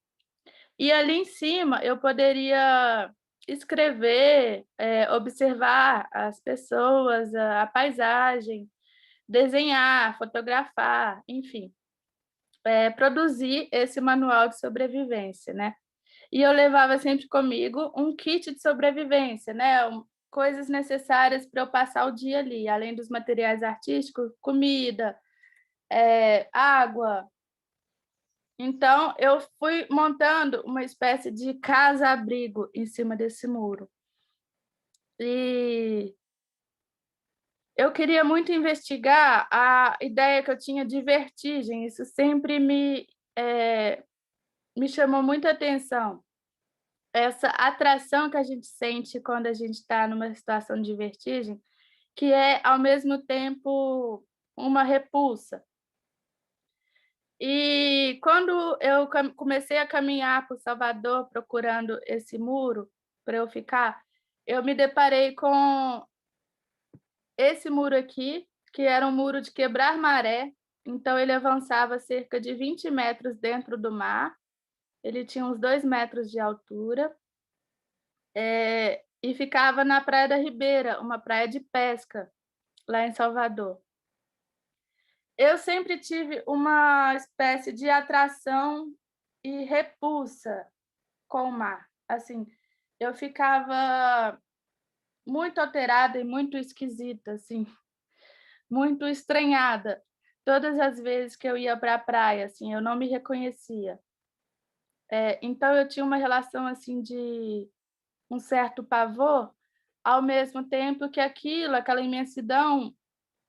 e ali em cima eu poderia escrever, observar as pessoas, a paisagem, desenhar, fotografar, enfim, produzir esse manual de sobrevivência, né. E eu levava sempre comigo um kit de sobrevivência, né, coisas necessárias para eu passar o dia ali, além dos materiais artísticos, comida, água. Então eu fui montando uma espécie de casa-abrigo em cima desse muro. E eu queria muito investigar a ideia que eu tinha de vertigem, isso sempre me chamou muita atenção. Essa atração que a gente sente quando a gente está numa situação de vertigem, que é, ao mesmo tempo, uma repulsa. E quando eu comecei a caminhar por Salvador procurando esse muro para eu ficar, eu me deparei com esse muro aqui, que era um muro de quebrar maré, então ele avançava cerca de 20 metros dentro do mar, ele tinha uns 2 metros de altura, e ficava na Praia da Ribeira, uma praia de pesca, lá em Salvador. Eu sempre tive uma espécie de atração e repulsa com o mar. Assim, eu ficava muito alterada e muito esquisita, assim, muito estranhada. todas as vezes que eu ia para a praia, assim, eu não me reconhecia. Então eu tinha uma relação, assim, de um certo pavor, ao mesmo tempo que aquela imensidão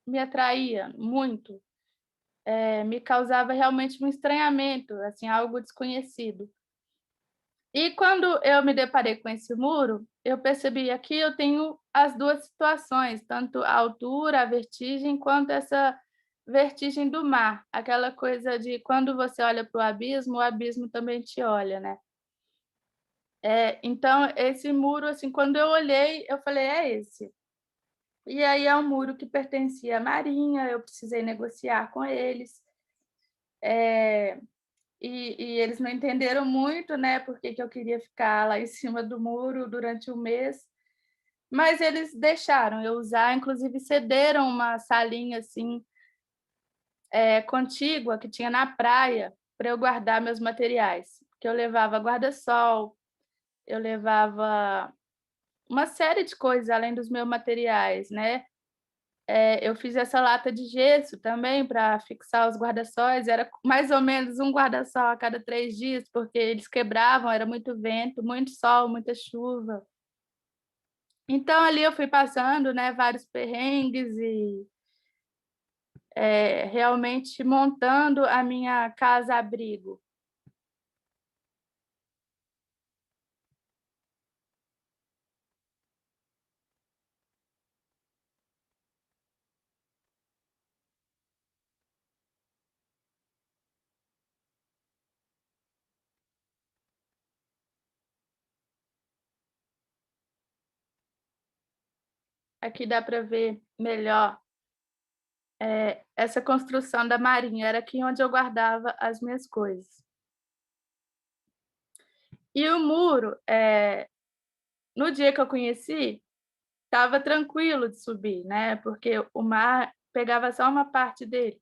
me atraía muito, me causava realmente um estranhamento, assim, algo desconhecido. E quando eu me deparei com esse muro, eu percebi aqui eu tenho as 2 situações, tanto a altura, a vertigem, quanto essa vertigem do mar, aquela coisa de quando você olha para o abismo também te olha, né. Então esse muro, assim, quando eu olhei, eu falei: "É esse". E aí é um muro que pertencia à marinha, eu precisei negociar com eles, eh, e eles não entenderam muito, né, por que que eu queria ficar lá em cima do muro durante 1 mês, mas eles deixaram eu usar, inclusive cederam uma salinha, assim, contígua que tinha na praia, para eu guardar meus materiais, porque eu levava guarda-sol, eu levava uma série de coisas além dos meus materiais, né. Eu fiz essa lata de gesso também para fixar os guarda-sóis, era mais ou menos um guarda-sol a cada 3 dias, porque eles quebravam, era muito vento, muito sol, muita chuva. Então ali eu fui passando, né, vários perrengues e, realmente montando a minha casa-abrigo. Aqui dá para ver melhor, essa construção da marinha, era aqui onde eu guardava as minhas coisas. E o muro, no dia que eu conheci, estava tranquilo de subir, né, porque o mar pegava só uma parte dele.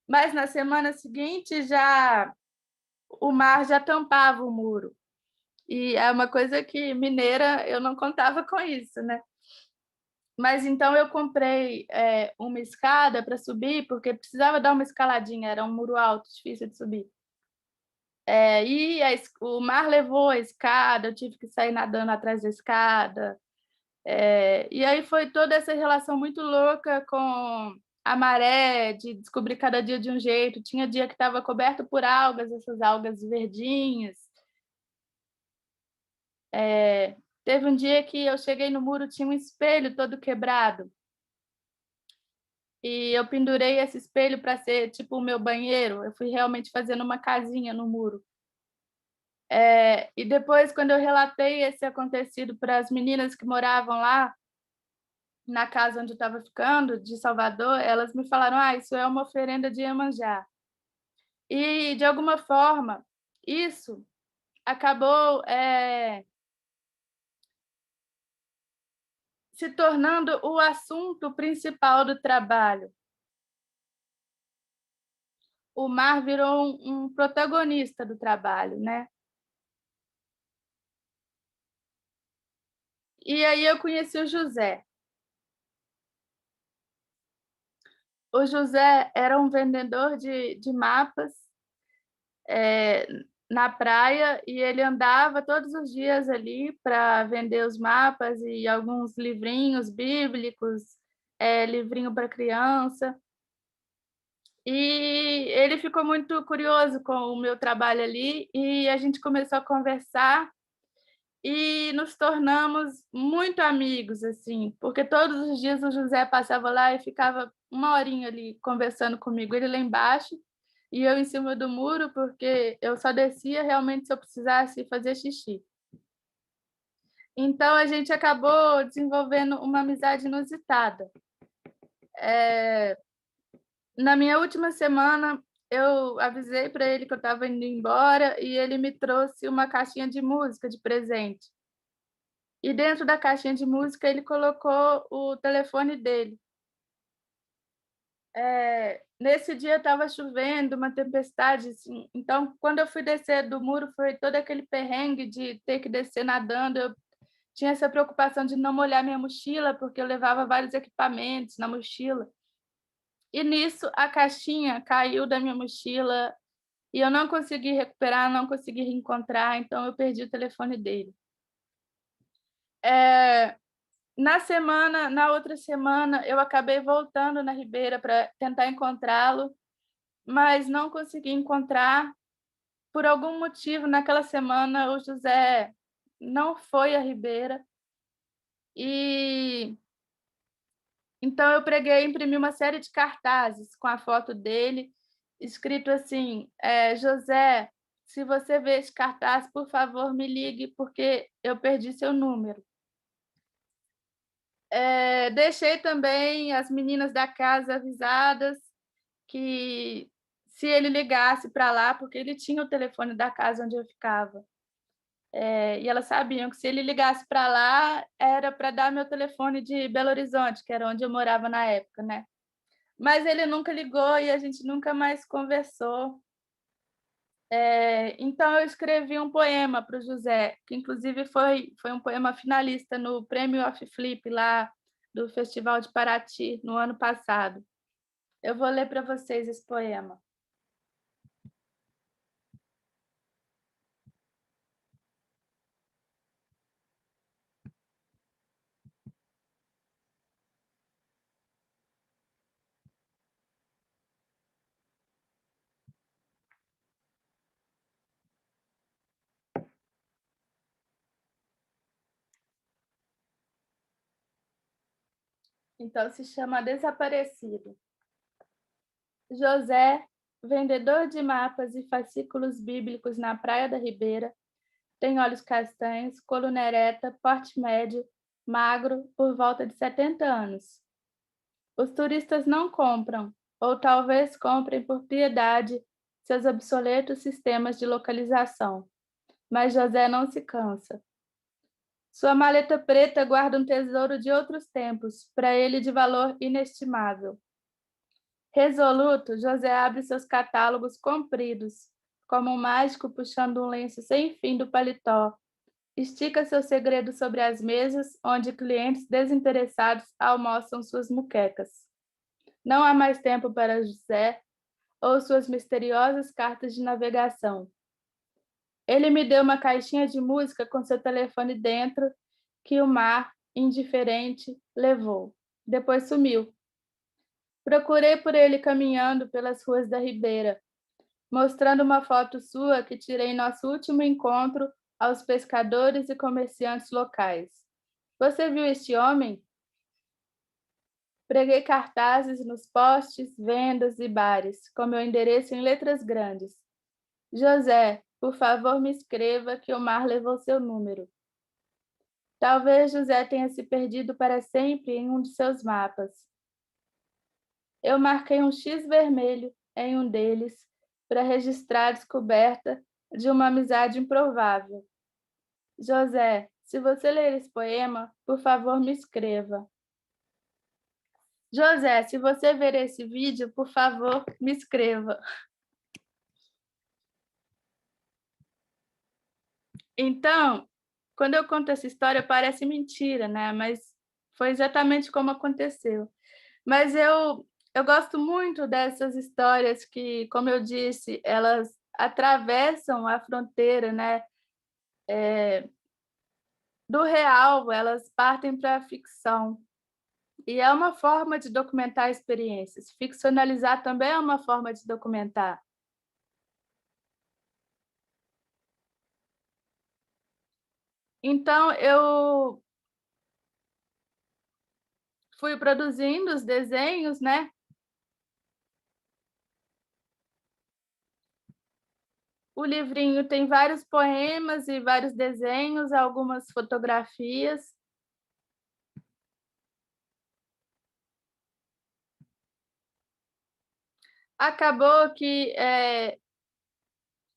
Mas na semana seguinte já o mar já tampava o muro. E é uma coisa que mineira eu não contava com isso, né. Mas então eu comprei, uma escada para subir, porque precisava dar uma escaladinha, era um muro alto, difícil de subir. E o mar levou a escada, eu tive que sair nadando atrás da escada. E aí foi toda essa relação muito louca com a maré, de descobrir cada dia de um jeito. Tinha dia que estava coberto por algas, essas algas verdinhas. Teve um dia que eu cheguei no muro, tinha um espelho todo quebrado, e eu pendurei esse espelho para ser tipo o meu banheiro. Eu fui realmente fazendo uma casinha no muro. E depois, quando eu relatei esse acontecido para as meninas que moravam lá, na casa onde eu estava ficando, de Salvador, elas me falaram: "Ah, isso é uma oferenda de Iemanjá". E, de alguma forma, isso acabou, se tornando o assunto principal do trabalho. O mar virou um protagonista do trabalho, né. E aí eu conheci o José. O José era um vendedor de mapas, eh, na praia, e ele andava todos os dias ali para vender os mapas e alguns livrinhos bíblicos, livrinho para criança. E ele ficou muito curioso com o meu trabalho ali, e a gente começou a conversar e nos tornamos muito amigos, assim, porque todos os dias o José passava lá e ficava uma horinha ali conversando comigo, ele lá embaixo e eu em cima do muro, porque eu só descia realmente se eu precisasse fazer xixi. Então a gente acabou desenvolvendo uma amizade inusitada. Eh, Na minha última semana, eu avisei para ele que eu estava indo embora e ele me trouxe uma caixinha de música de presente. E dentro da caixinha de música ele colocou o telefone dele. Nesse dia estava chovendo, uma tempestade, assim, então quando eu fui descer do muro foi todo aquele perrengue de ter que descer nadando, eu tinha essa preocupação de não molhar minha mochila, porque eu levava vários equipamentos na mochila. E nisso a caixinha caiu da minha mochila e eu não consegui recuperar, não consegui reencontrar, então eu perdi o telefone dele. Eh, na outra semana, eu acabei voltando na Ribeira para tentar encontrá-lo, mas não consegui encontrar. Por algum motivo, naquela semana, o José não foi à Ribeira e então eu preguei, imprimi uma série de cartazes com a foto dele, escrito assim, "José, se você vê esse cartaz, por favor, me ligue, porque eu perdi seu número". Deixei também as meninas da casa avisadas que se ele ligasse para lá, porque ele tinha o telefone da casa onde eu ficava. E elas sabiam que se ele ligasse para lá, era para dar meu telefone de Belo Horizonte, que era onde eu morava na época, né. Mas ele nunca ligou e a gente nunca mais conversou. Então eu escrevi um poema para o José, que inclusive foi um poema finalista no Prêmio Off Flip lá do Festival de Paraty, no ano passado. Eu vou ler para vocês esse poema. Então se chama Desaparecido. José, vendedor de mapas e fascículos bíblicos na Praia da Ribeira, tem olhos castanhos, coluna ereta, porte médio, magro, por volta de 70 anos. Os turistas não compram, ou talvez comprem por piedade, seus obsoletos sistemas de localização. Mas José não se cansa. Sua maleta preta guarda um tesouro de outros tempos, para ele de valor inestimável. Resoluto, José abre seus catálogos compridos, como um mágico puxando um lenço sem fim do paletó. Estica seu segredo sobre as mesas, onde clientes desinteressados almoçam suas muquecas. Não há mais tempo para José ou suas misteriosas cartas de navegação. Ele me deu uma caixinha de música com seu telefone dentro, que o mar, indiferente, levou. Depois sumiu. Procurei por ele caminhando pelas ruas da Ribeira, mostrando uma foto sua que tirei em nosso último encontro aos pescadores e comerciantes locais. Você viu este homem? Preguei cartazes nos postes, vendas e bares, com meu endereço em letras grandes. José, por favor, me escreva que o mar levou seu número. Talvez José tenha se perdido para sempre em um de seus mapas. Eu marquei um X vermelho em um deles para registrar a descoberta de uma amizade improvável. José, se você ler esse poema, por favor, me escreva. José, se você ver esse vídeo, por favor, me escreva. Então, quando eu conto essa história, parece mentira, né? Mas foi exatamente como aconteceu. Mas eu gosto muito dessas histórias que, como eu disse, elas atravessam a fronteira, né? Do real, elas partem para a ficção. E é uma forma de documentar experiências. Ficcionalizar também é uma forma de documentar. Então, eu fui produzindo os desenhos, né? O livrinho tem vários poemas e vários desenhos, algumas fotografias. Acabou que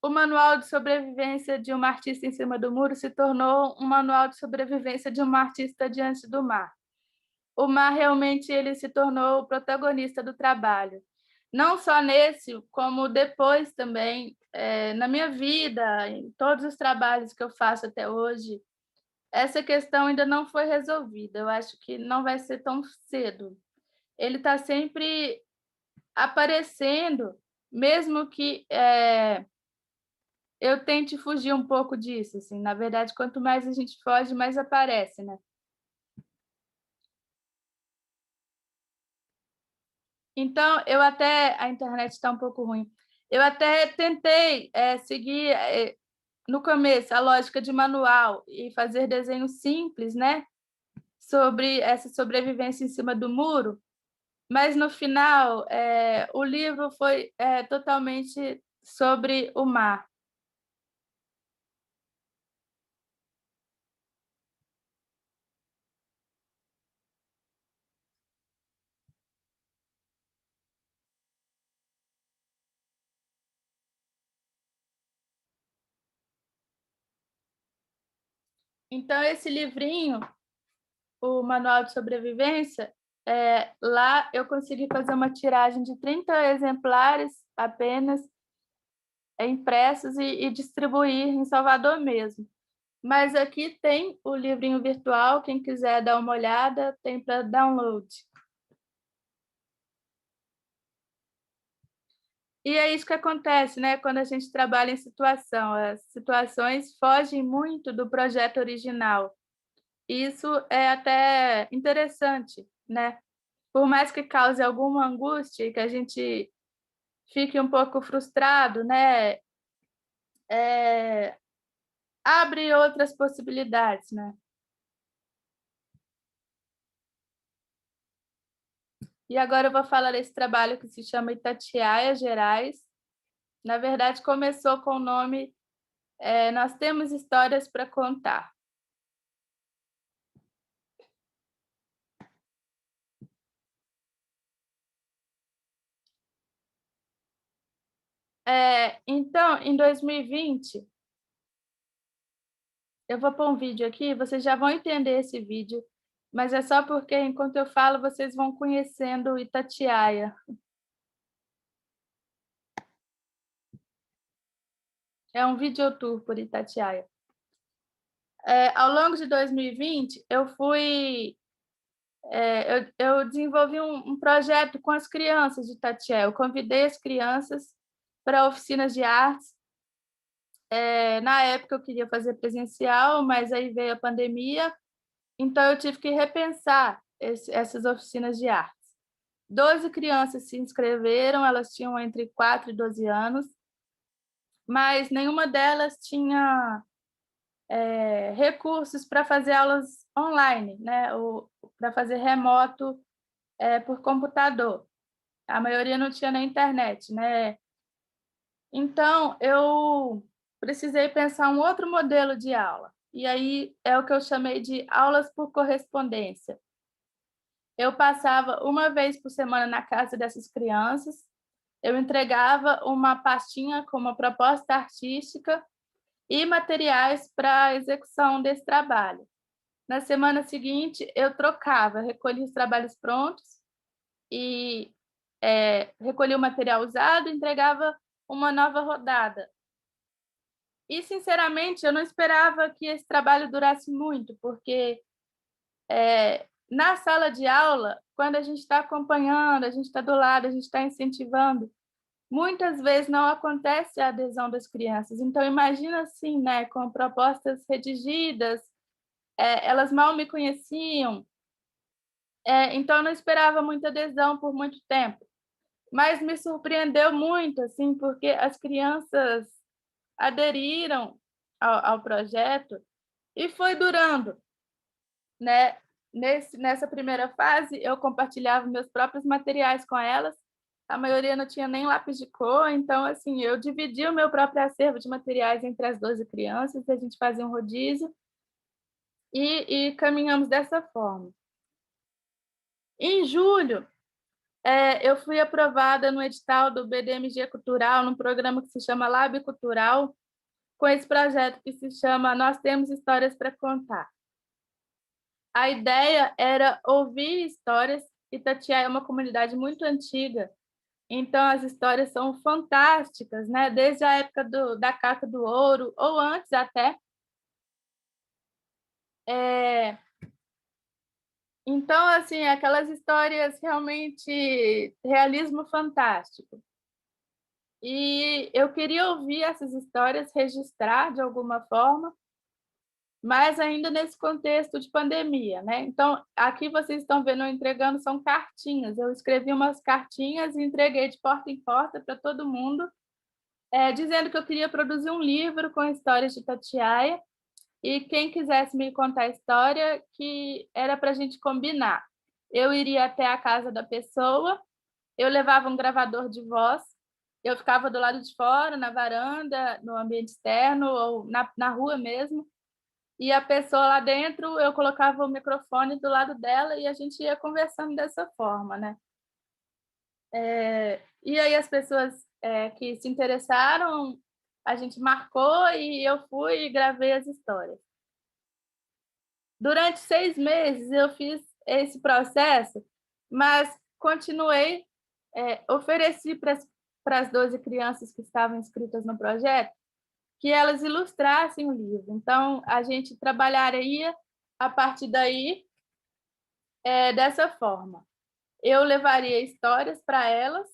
o manual de sobrevivência de uma artista em cima do muro se tornou um manual de sobrevivência de uma artista diante do mar. O mar realmente ele se tornou o protagonista do trabalho. Não só nesse, como depois também, na minha vida, em todos os trabalhos que eu faço até hoje, essa questão ainda não foi resolvida. Eu acho que não vai ser tão cedo. Ele está sempre aparecendo, mesmo que eu tente fugir um pouco disso, assim. Na verdade, quanto mais a gente foge, mais aparece, né? Então, eu até a internet está um pouco ruim. Eu até tentei, seguir, no começo, a lógica de manual e fazer desenhos simples, né, sobre essa sobrevivência em cima do muro, mas no final, o livro foi, totalmente sobre o mar. Então, esse livrinho, o Manual de Sobrevivência, lá eu consegui fazer uma tiragem de 30 exemplares apenas, impressos e distribuir em Salvador mesmo. Mas aqui tem o livrinho virtual, quem quiser dar uma olhada, tem para download. E é isso que acontece, né, quando a gente trabalha em situação. As situações fogem muito do projeto original. Isso é até interessante, né? Por mais que cause alguma angústia e que a gente fique um pouco frustrado, né? É, abre outras possibilidades, né? E agora eu vou falar desse trabalho que se chama Itatiaia Gerais. Na verdade, começou com o nome Nós Temos Histórias para Contar. Então, em 2020, eu vou pôr um vídeo aqui, vocês já vão entender esse vídeo, mas é só porque, enquanto eu falo, vocês vão conhecendo Itatiaia. É um videotour por Itatiaia. Ao longo de 2020, eu desenvolvi um projeto com as crianças de Itatiaia. Eu convidei as crianças para oficinas de artes. Na época, eu queria fazer presencial, mas aí veio a pandemia, então eu tive que repensar essas oficinas de artes. 12 crianças se inscreveram, elas tinham entre 4 e 12 anos, mas nenhuma delas tinha recursos para fazer aulas online, né? Ou para fazer remoto por computador. A maioria não tinha nem internet, né? Então, eu precisei pensar um outro modelo de aula. E aí é o que eu chamei de aulas por correspondência. Eu passava uma vez por semana na casa dessas crianças, eu entregava uma pastinha com uma proposta artística e materiais para a execução desse trabalho. Na semana seguinte, eu trocava, recolhia os trabalhos prontos e recolhia o material usado e entregava uma nova rodada. E, sinceramente, eu não esperava que esse trabalho durasse muito, porque na sala de aula, quando a gente está acompanhando, a gente está do lado, a gente está incentivando, muitas vezes não acontece a adesão das crianças. Então, imagina assim, né, com propostas redigidas, elas mal me conheciam, então eu não esperava muita adesão por muito tempo. Mas me surpreendeu muito, assim, porque as crianças aderiram ao projeto e foi durando, né? Nessa primeira fase, eu compartilhava meus próprios materiais com elas. A maioria não tinha nem lápis de cor, então, assim, eu dividi o meu próprio acervo de materiais entre as 12 crianças, a gente fazia um rodízio e caminhamos dessa forma. Em julho, eu fui aprovada no edital do BDMG Cultural, num programa que se chama Lab Cultural, com esse projeto que se chama Nós Temos Histórias para Contar. A ideia era ouvir histórias. Itatiaia é uma comunidade muito antiga, então as histórias são fantásticas, né? Desde a época da Caca do Ouro, ou antes até. Então, assim, aquelas histórias realmente realismo fantástico. E eu queria ouvir essas histórias, registrar de alguma forma, mas ainda nesse contexto de pandemia, né. Então, aqui vocês estão vendo eu entregando são cartinhas, eu escrevi umas cartinhas e entreguei de porta em porta para todo mundo, dizendo que eu queria produzir um livro com histórias de Itatiaia, e quem quisesse me contar a história, que era para a gente combinar. Eu iria até a casa da pessoa, eu levava um gravador de voz, eu ficava do lado de fora, na varanda, no ambiente externo ou na rua mesmo, e a pessoa lá dentro, eu colocava o microfone do lado dela e a gente ia conversando dessa forma, né. E aí as pessoas, que se interessaram, a gente marcou e eu fui e gravei as histórias. Durante 6 meses eu fiz esse processo, mas continuei, ofereci para as 12 crianças que estavam inscritas no projeto, que elas ilustrassem o livro. Então a gente trabalharia a partir daí, dessa forma. Eu levaria histórias para elas,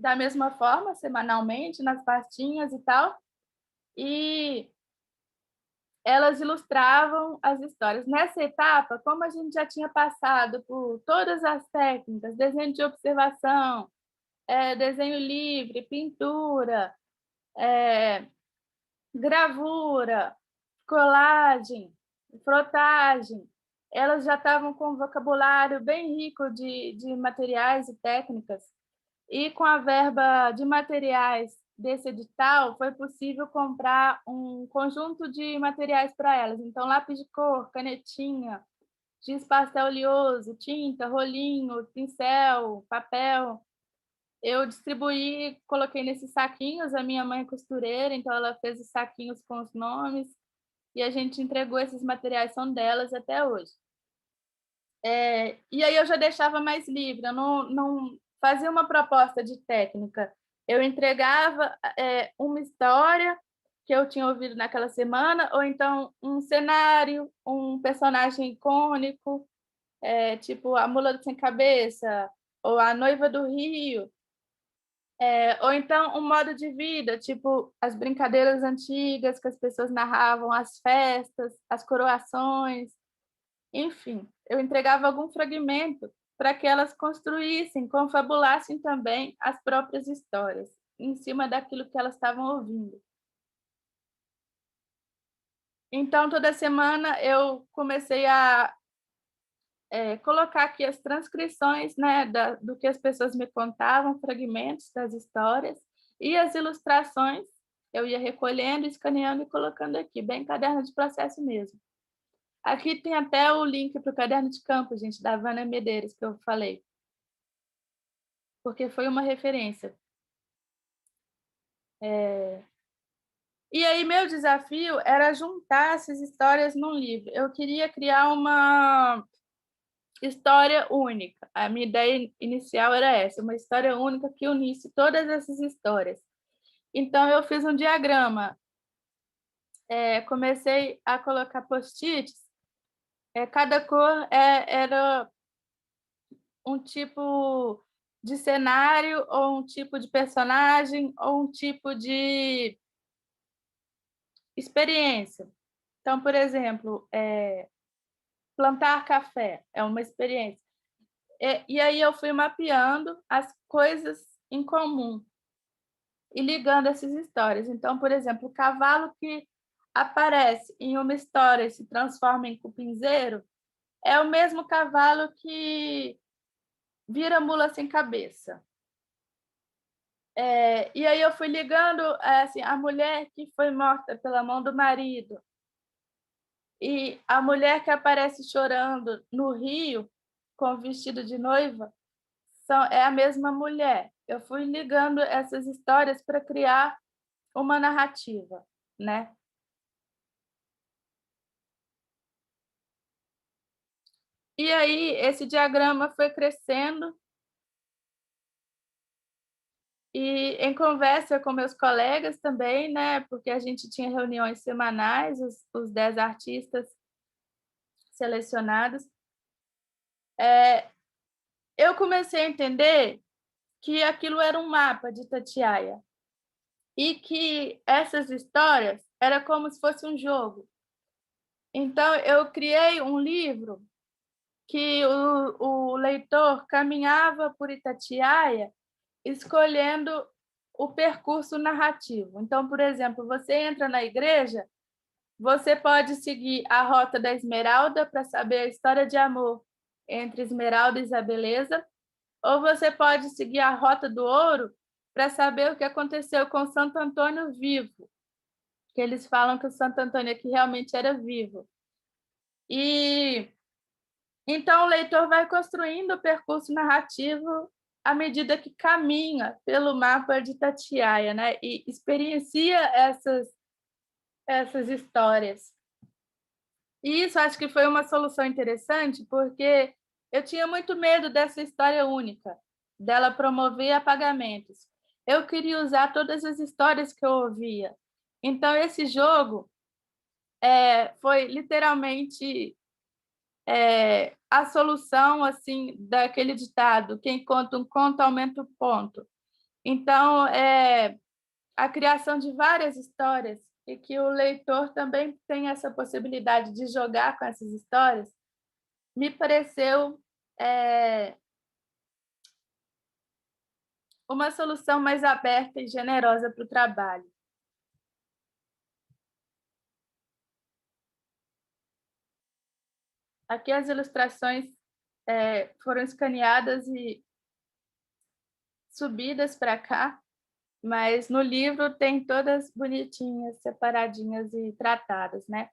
da mesma forma, semanalmente, nas pastinhas e tal, e elas ilustravam as histórias. Nessa etapa, como a gente já tinha passado por todas as técnicas, desenho de observação, desenho livre, pintura, gravura, colagem, frotagem, elas já estavam com um vocabulário bem rico de materiais e técnicas, e com a verba de materiais desse edital, foi possível comprar um conjunto de materiais para elas. Então, lápis de cor, canetinha, giz pastel oleoso, tinta, rolinho, pincel, papel. Eu distribuí, coloquei nesses saquinhos, a minha mãe é costureira, então ela fez os saquinhos com os nomes, e a gente entregou esses materiais, são delas até hoje. E aí eu já deixava mais livre, eu não fazia uma proposta de técnica, eu entregava, uma história que eu tinha ouvido naquela semana, ou então um cenário, um personagem icônico, tipo a Mula Sem Cabeça, ou a Noiva do Rio, ou então um modo de vida, tipo as brincadeiras antigas que as pessoas narravam, as festas, as coroações. Enfim, eu entregava algum fragmento para que elas construíssem, confabulassem também as próprias histórias, em cima daquilo que elas estavam ouvindo. Então, toda semana eu comecei a colocar aqui as transcrições, né, do que as pessoas me contavam, fragmentos das histórias, e as ilustrações eu ia recolhendo, escaneando e colocando aqui, bem caderno de processo mesmo. Aqui tem até o link para o caderno de campo, gente, da Vânia Medeiros, que eu falei, porque foi uma referência. E aí meu desafio era juntar essas histórias num livro. Eu queria criar uma história única. A minha ideia inicial era essa, uma história única que unisse todas essas histórias. Então eu fiz um diagrama, comecei a colocar post-its, cada cor, era um tipo de cenário, ou um tipo de personagem, ou um tipo de experiência. Então, por exemplo, plantar café é uma experiência. E aí eu fui mapeando as coisas em comum e ligando essas histórias. Então, por exemplo, o cavalo que aparece em uma história e se transforma em cupinzeiro é o mesmo cavalo que vira mula sem cabeça. E aí eu fui ligando, assim, a mulher que foi morta pela mão do marido e a mulher que aparece chorando no rio com o vestido de noiva é a mesma mulher. Eu fui ligando essas histórias para criar uma narrativa, né. E aí esse diagrama foi crescendo, e em conversa com meus colegas também, né, porque a gente tinha reuniões semanais, os 10 artistas selecionados, eu comecei a entender que aquilo era um mapa de Itatiaia e que essas histórias era como se fosse um jogo. Então, eu criei um livro que o leitor caminhava por Itatiaia escolhendo o percurso narrativo. Então, por exemplo, você entra na igreja, você pode seguir a Rota da Esmeralda para saber a história de amor entre Esmeralda e Isabeleza, ou você pode seguir a Rota do Ouro para saber o que aconteceu com Santo Antônio vivo, que eles falam que o Santo Antônio aqui realmente era vivo. E então o leitor vai construindo o percurso narrativo à medida que caminha pelo mapa de Itatiaia, né? E experiencia essas histórias. E isso acho que foi uma solução interessante, porque eu tinha muito medo dessa história única, dela promover apagamentos. Eu queria usar todas as histórias que eu ouvia. Então, esse jogo foi literalmente a solução assim daquele ditado: quem conta um conto aumenta o ponto. Então, a criação de várias histórias e que o leitor também tem essa possibilidade de jogar com essas histórias, me pareceu uma solução mais aberta e generosa para o trabalho. Aqui as ilustrações foram escaneadas e subidas para cá, mas no livro tem todas bonitinhas, separadinhas e tratadas, né?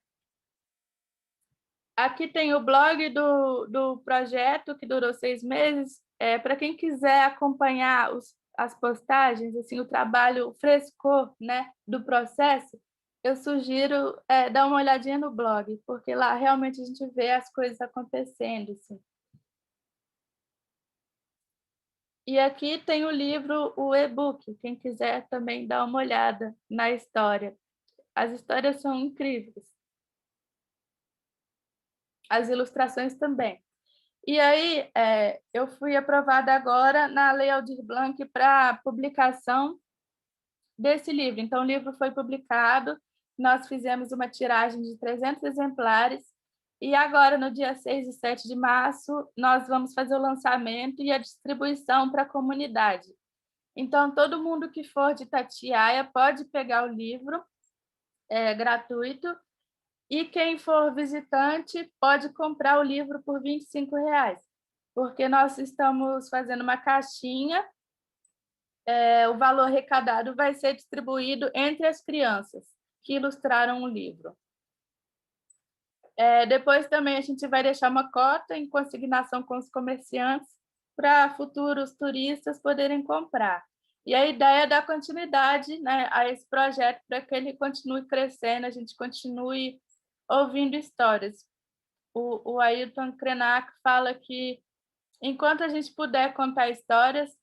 Aqui tem o blog do projeto, que durou 6 meses. Para quem quiser acompanhar as postagens, assim, o trabalho frescor, né, do processo, eu sugiro dar uma olhadinha no blog, porque lá realmente a gente vê as coisas acontecendo. Assim. E aqui tem o livro, o e-book, quem quiser também dar uma olhada na história. As histórias são incríveis. As ilustrações também. E aí, eu fui aprovada agora na Lei Aldir Blanc para publicação desse livro. Então, o livro foi publicado, nós fizemos uma tiragem de 300 exemplares, e agora, no dia 6 e 7 de março, nós vamos fazer o lançamento e a distribuição para a comunidade. Então, todo mundo que for de Itatiaia pode pegar o livro, é gratuito, e quem for visitante pode comprar o livro por R$ 25, porque nós estamos fazendo uma caixinha, o valor arrecadado vai ser distribuído entre as crianças que ilustraram o livro. Depois também a gente vai deixar uma cota em consignação com os comerciantes para futuros turistas poderem comprar. E a ideia é dar continuidade, né, a esse projeto para que ele continue crescendo, a gente continue ouvindo histórias. O Ailton Krenak fala que enquanto a gente puder contar histórias,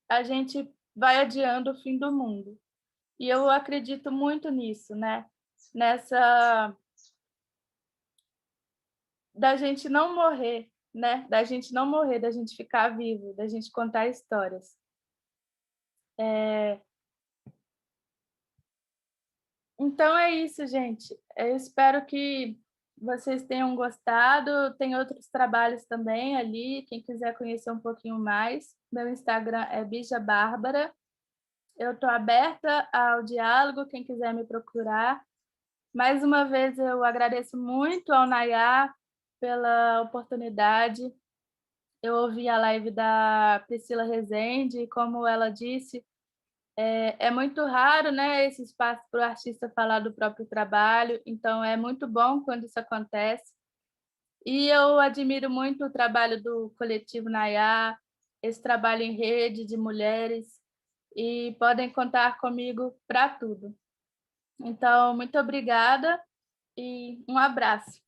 a gente vai adiando o fim do mundo. E eu acredito muito nisso, né? Nessa da gente não morrer, né? Da gente não morrer, da gente ficar vivo, da gente contar histórias. Então é isso, gente. Eu espero que vocês tenham gostado. Tem outros trabalhos também ali, quem quiser conhecer um pouquinho mais. Meu Instagram é Bija Bárbara. Eu estou aberta ao diálogo, quem quiser me procurar. Mais uma vez, eu agradeço muito ao Nayá pela oportunidade. Eu ouvi a live da Priscila Rezende, e como ela disse, é muito raro, né, esse espaço para o artista falar do próprio trabalho, então é muito bom quando isso acontece. E eu admiro muito o trabalho do coletivo Nayá, esse trabalho em rede de mulheres, e podem contar comigo para tudo. Então, muito obrigada e um abraço.